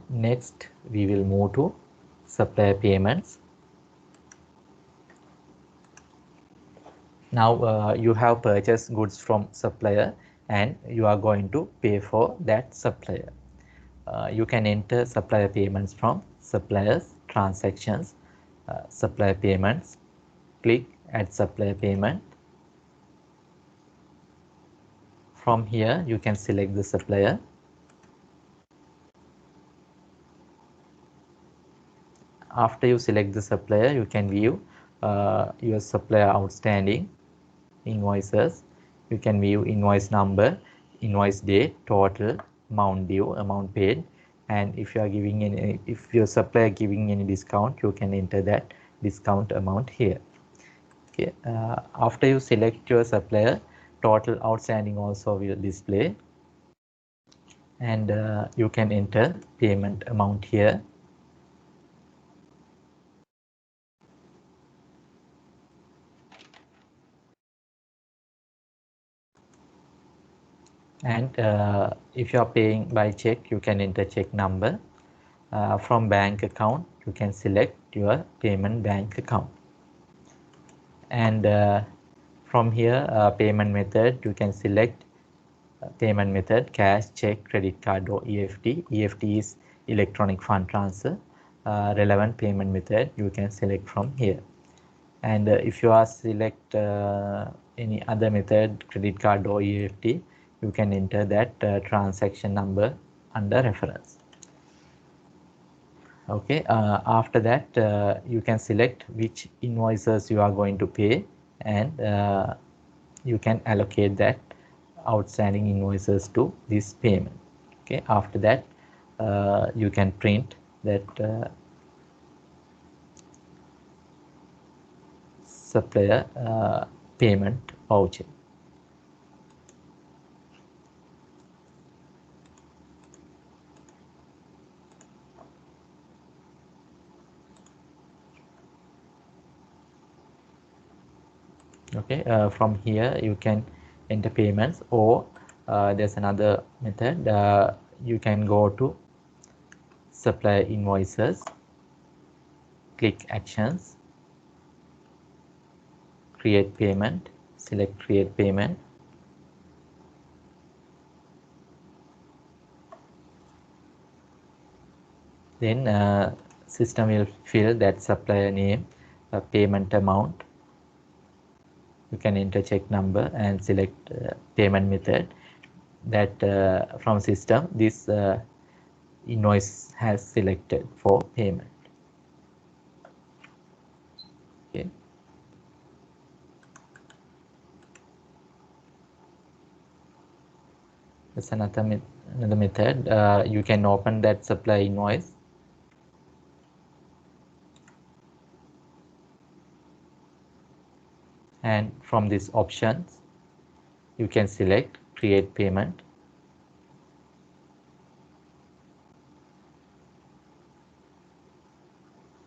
next we will move to supplier payments. Now you have purchased goods from supplier and you are going to pay for that supplier. You can enter supplier payments from suppliers transactions, supplier payments, click add supplier payment. From here you can select the supplier. After you select the supplier, you can view your supplier outstanding invoices. You can view invoice number, invoice date, total, amount due, amount paid, and if you are giving any, if your supplier giving any discount, you can enter that discount amount here. Okay, after you select your supplier, total outstanding also will display, and you can enter payment amount here. And if you are paying by check, you can enter check number. From bank account, you can select your payment bank account. And from here, payment method, you can select payment method, cash, check, credit card or EFT. EFT is electronic fund transfer. Relevant payment method, you can select from here. And if you are select any other method, credit card or EFT, you can enter that transaction number under reference. Okay, after that you can select which invoices you are going to pay, and you can allocate that outstanding invoices to this payment. Okay, after that you can print that supplier payment voucher. Okay, from here you can enter payments, or there's another method, you can go to supplier invoices, click actions, create payment, select create payment. Then system will fill that supplier name, payment amount. You can enter check number and select payment method. That from system, this invoice has selected for payment. Okay. That's another method. You can open that supplier invoice. And from these options, you can select create payment.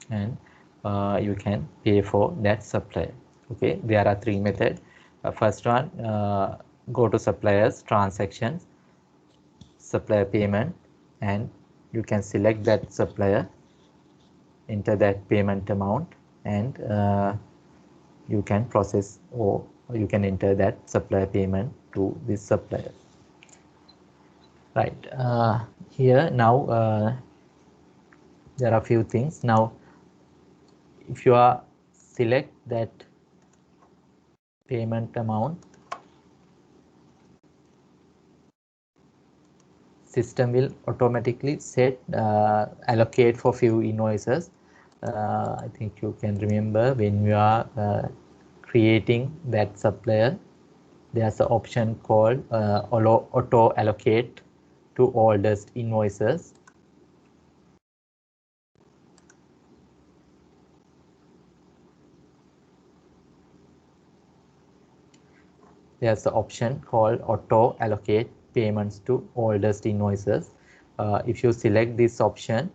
And you can pay for that supplier. Okay, there are three methods. First one, go to suppliers, transactions, supplier payment, and you can select that supplier, enter that payment amount, and you can process, or you can enter that supplier payment to this supplier. Right, here now there are a few things. Now if you are select that payment amount, system will automatically set allocate for few invoices. I think you can remember when you are creating that supplier, there's an option called auto allocate to oldest invoices. There's an option called auto allocate payments to oldest invoices. If you select this option,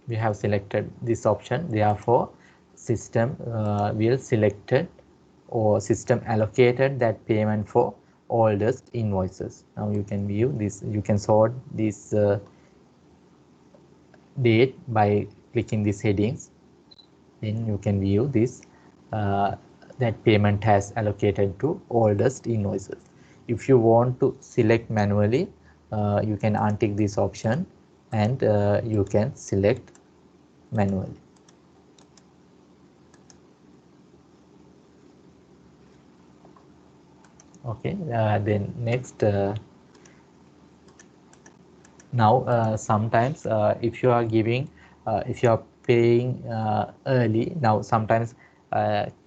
we have selected this option, therefore system will selected or system allocated that payment for oldest invoices. Now you can view this, you can sort this date by clicking these headings. Then you can view this that payment has allocated to oldest invoices. If you want to select manually, you can untick this option and you can select manually. Okay, then next, now sometimes if you are giving if you are paying early, now sometimes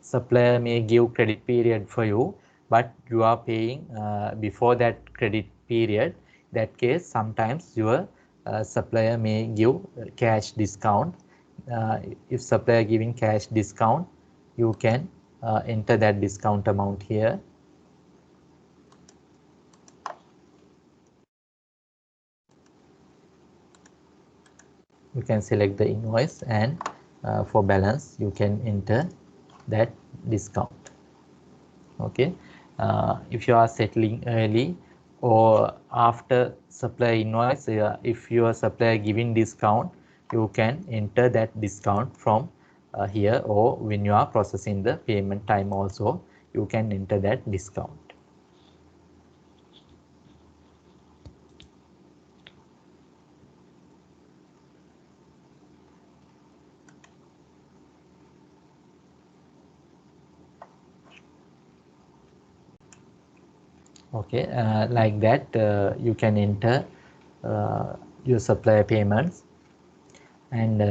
supplier may give credit period for you, but you are paying before that credit period. That case, sometimes your supplier may give cash discount. If supplier giving cash discount, you can enter that discount amount here. You can select the invoice, and for balance you can enter that discount. Okay, if you are settling early or after supplier invoice, if your supplier giving discount, you can enter that discount from here, or when you are processing the payment time also you can enter that discount. Okay, like that you can enter your supplier payments, and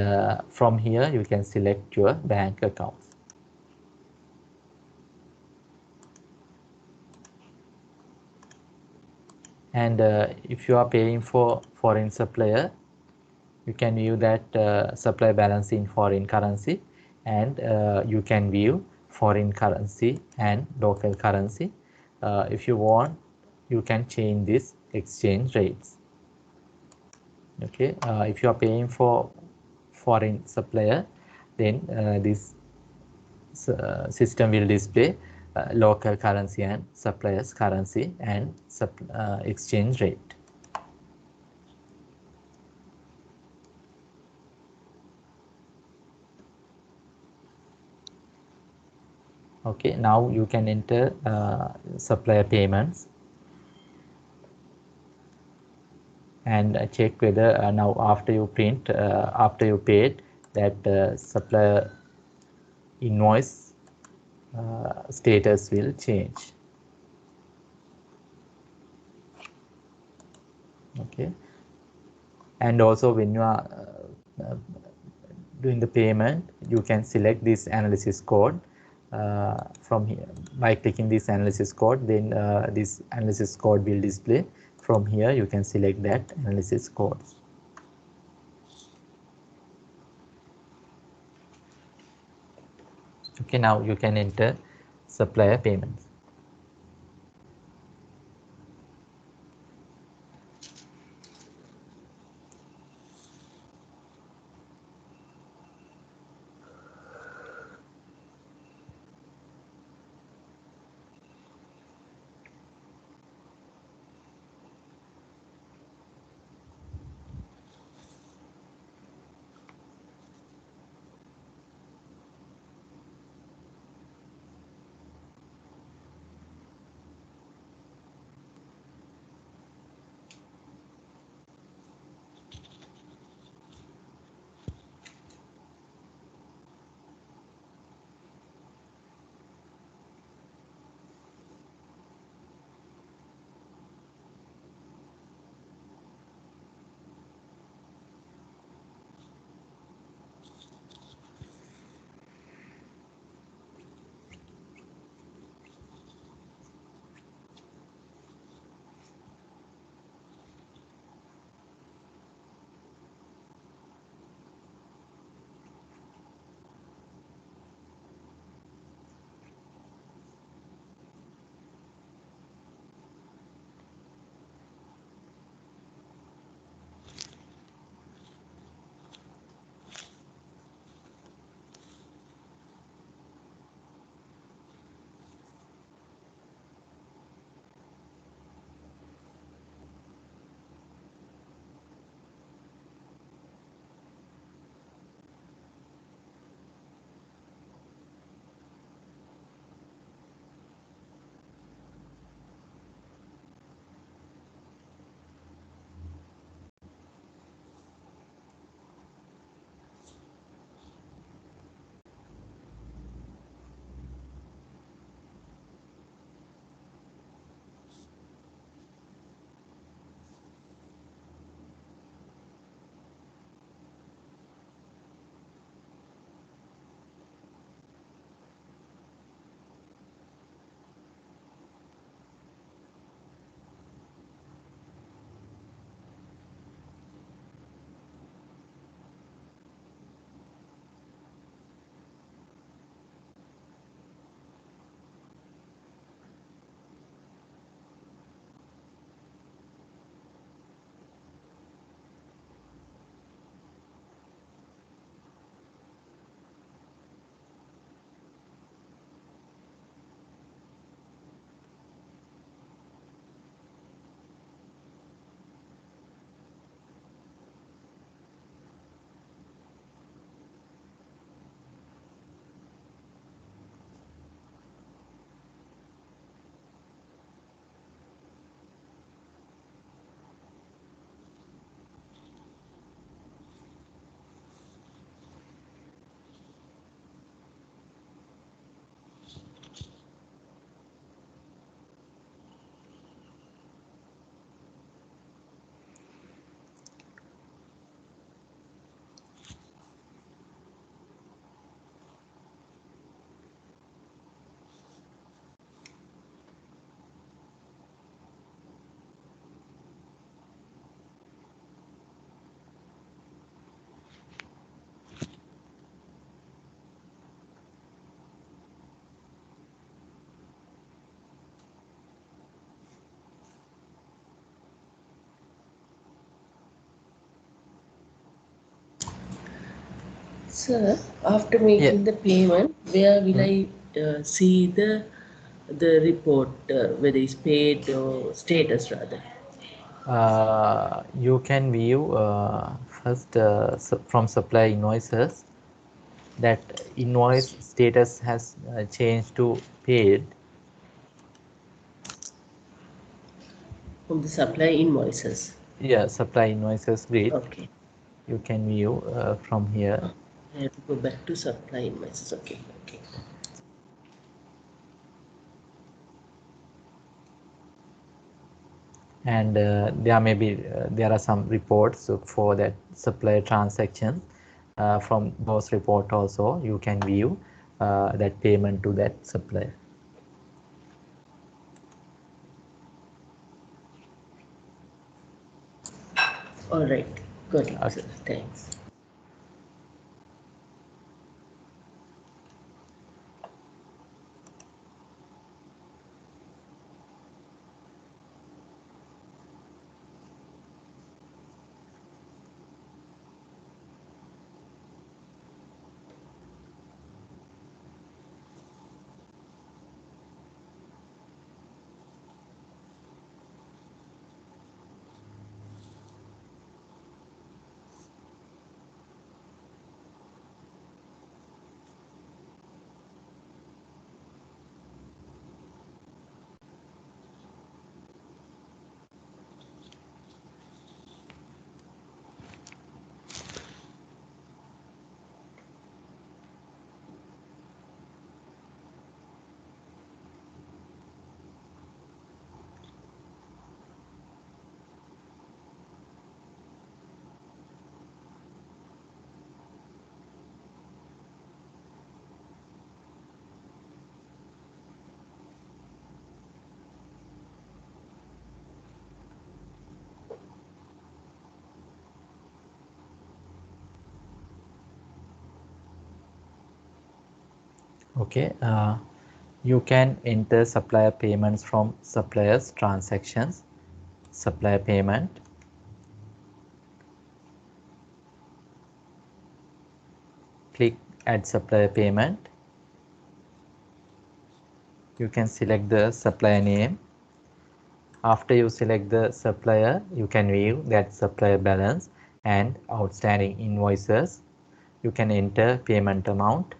from here you can select your bank accounts. And if you are paying for foreign supplier, you can view that supply balance in foreign currency, and you can view foreign currency and local currency. If you want, you can change this exchange rates. Okay, if you are paying for foreign supplier, then this system will display local currency and supplier's currency and exchange rate. Okay, now you can enter supplier payments and check whether now after you print, after you paid, that supplier invoice status will change. Okay, and also when you are doing the payment, you can select this analysis code from here by clicking this analysis code. Then this analysis code will display. From here you can select that analysis code. Okay, now you can enter supplier payments. Sir, after Yeah. making the payment, where will I see the report, whether it's paid or status rather? You can view first from supply invoices that invoice status has changed to paid. From the supply invoices. Yeah, supply invoices grid. Okay. You can view from here. I have to go back to supply invoices. Okay. Okay. and there are some reports for that supplier transaction. From those report also you can view that payment to that supplier. All right, got it, Okay. sir. Thanks. Okay, you can enter supplier payments from suppliers transactions, supplier payment. Click add supplier payment. You can select the supplier name. After you select the supplier, you can view that supplier balance and outstanding invoices. You can enter payment amount,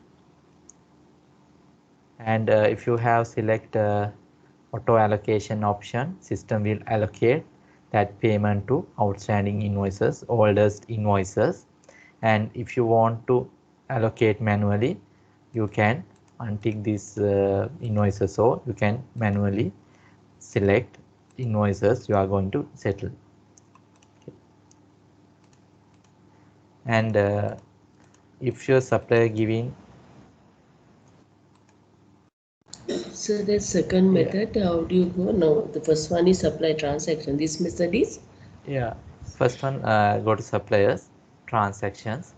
and if you have select auto allocation option, system will allocate that payment to outstanding invoices, oldest invoices. And if you want to allocate manually, you can untick these invoices, so you can manually select invoices you are going to settle. And if your supplier giving So the second method, how do you go now? The first one is supply transaction. This method is? yeah, first one, go to suppliers transactions,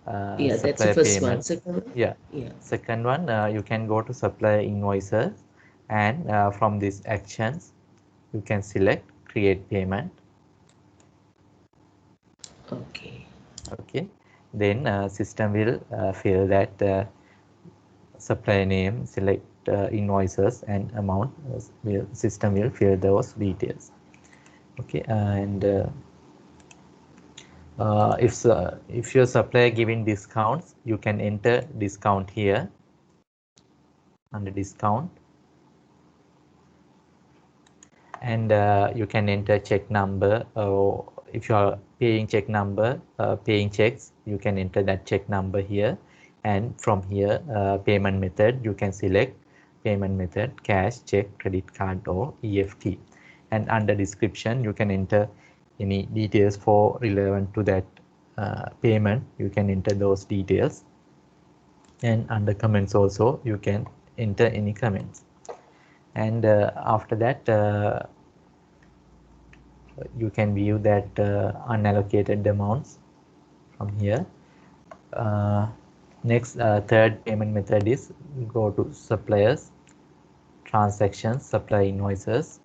Yeah, that's the supplier first one. payment. Second one? Yeah, Yeah. second one, you can go to supplier invoices, and from these actions you can select create payment. Okay. Okay, then system will fill that supplier name, select invoices and amount. System will fill those details. Okay, and if your supplier giving discounts, you can enter discount here under discount, and you can enter check number. If you are paying check number, paying checks, you can enter that check number here, and from here payment method you can select payment method cash, check, credit card or EFT, and under description you can enter any details for relevant to that payment. You can enter those details, and under comments also you can enter any comments. And after that you can view that unallocated amounts from here. uh, Next, third payment method is go to suppliers transactions, supply invoices.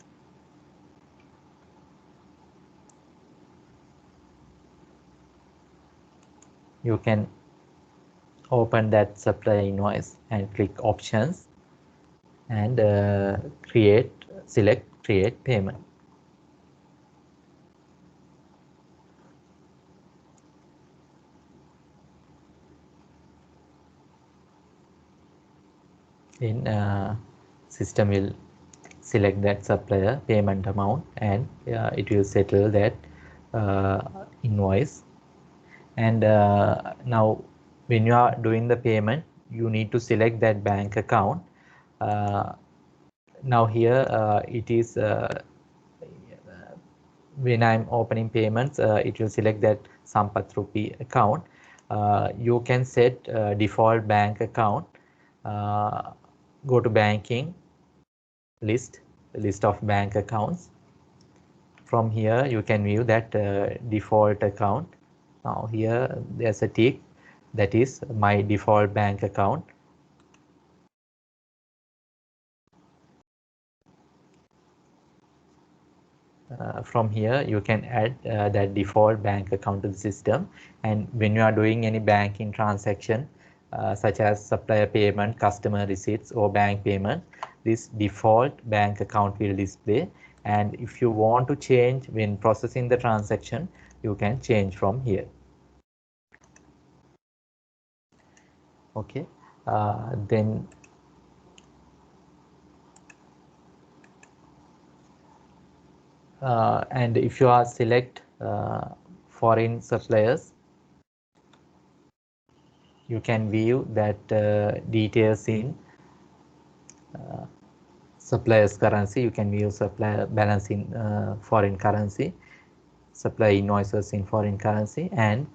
You can open that supplier invoice and click options, and select create payment. In system will select that supplier payment amount, and it will settle that invoice. And now when you are doing the payment, you need to select that bank account. uh, Now here it is when I'm opening payments, it will select that Sampath Rupee account. You can set default bank account. Go to banking list of bank accounts. From here you can view that default account. Now here there's a tick, that is my default bank account. From here you can add that default bank account to the system, and when you are doing any banking transaction such as supplier payment, customer receipts or bank payment, this default bank account will display, and if you want to change when processing the transaction, you can change from here. Okay, then and if you are select foreign suppliers, you can view that details in supplier's currency. You can view supplier balance in foreign currency, supply invoices in foreign currency, and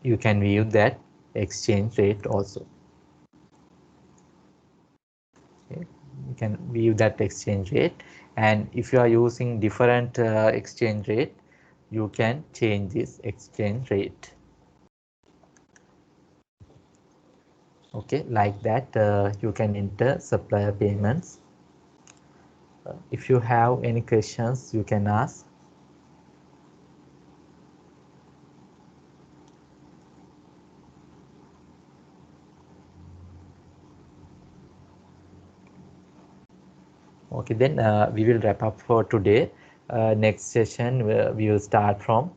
you can view that exchange rate also. Okay. You can view that exchange rate, and if you are using different exchange rate, you can change this exchange rate. Okay, like that you can enter supplier payments. If you have any questions, you can ask. Okay, then we will wrap up for today. Next session we will start from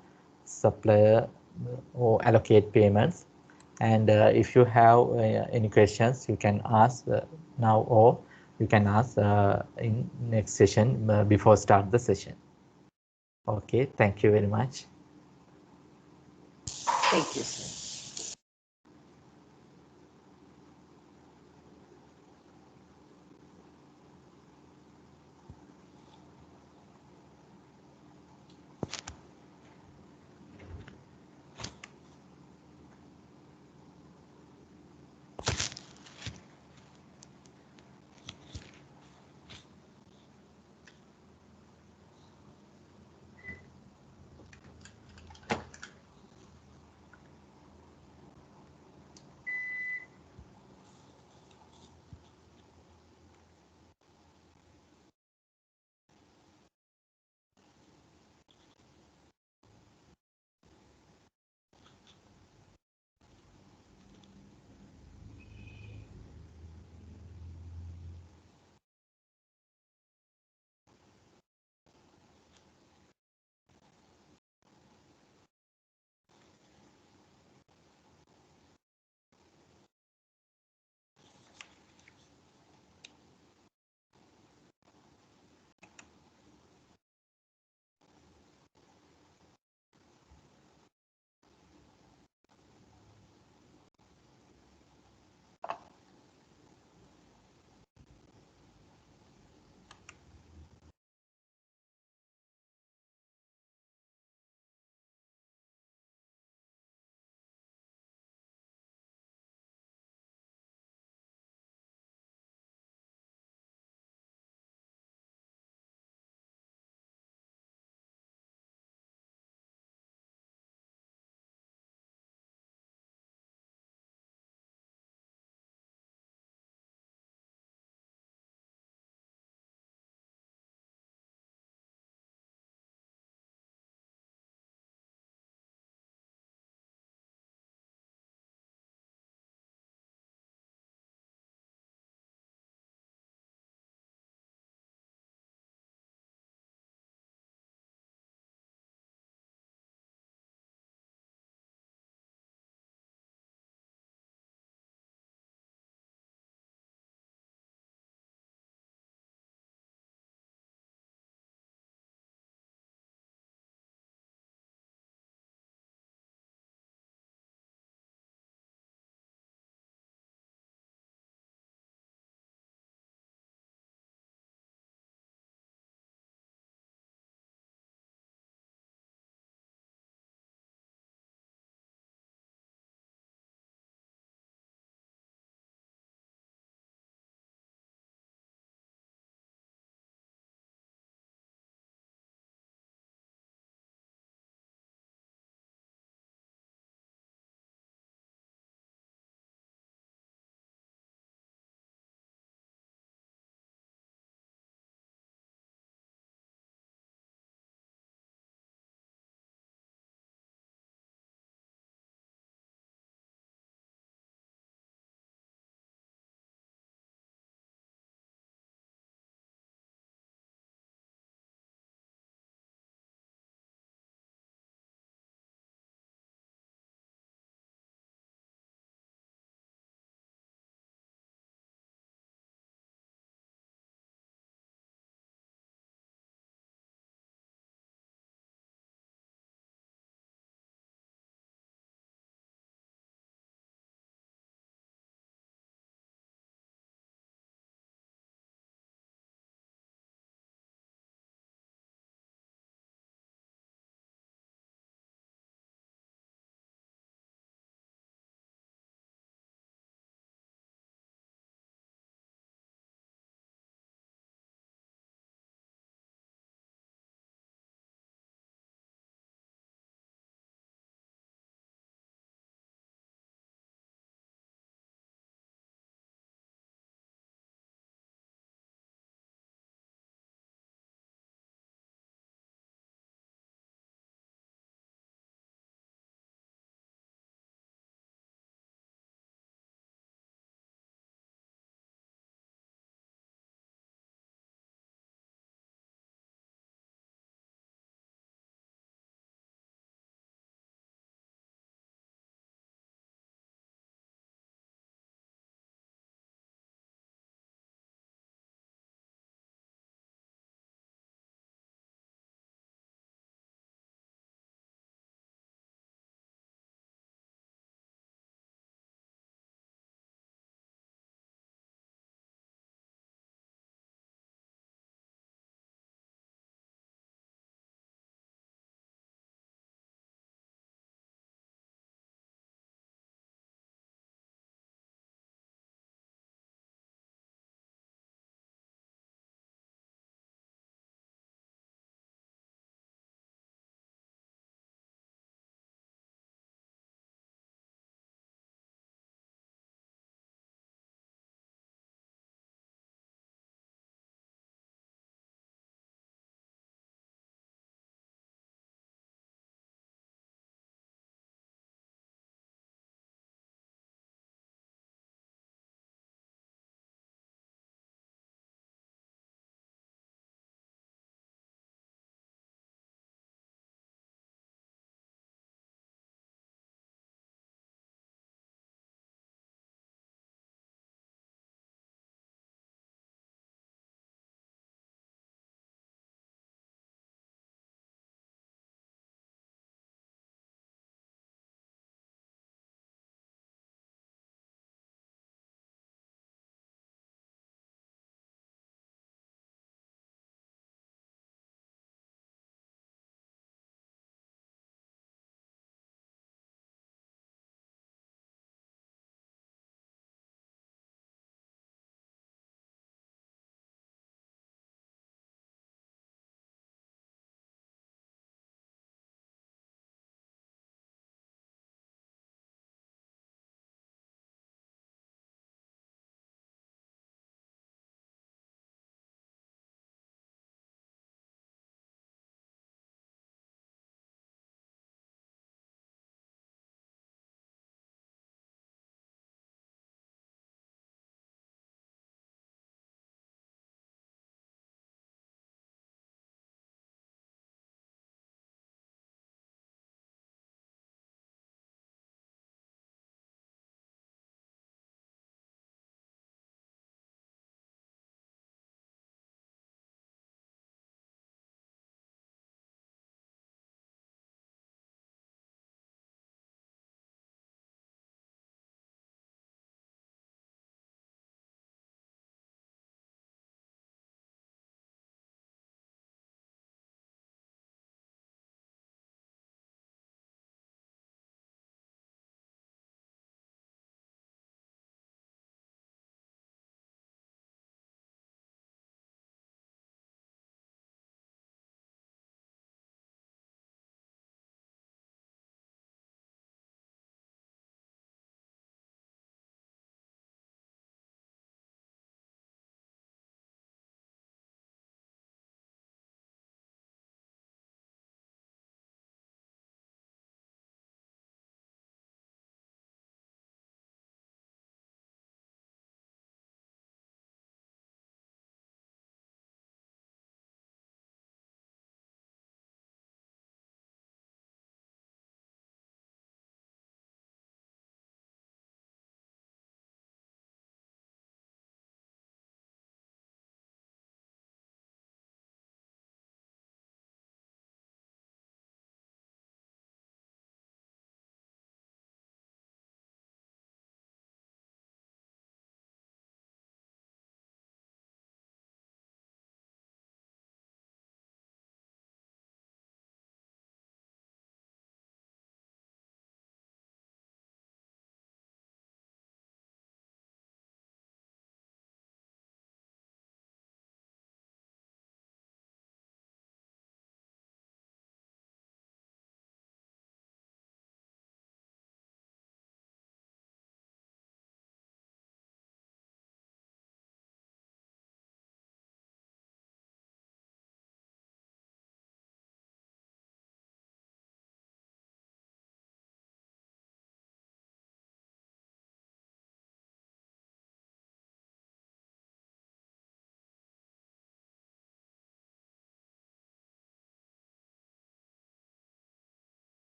supplier or allocate payments, and if you have any questions, you can ask now, or you can ask in next session before start the session. Okay, thank you very much. Thank you, sir.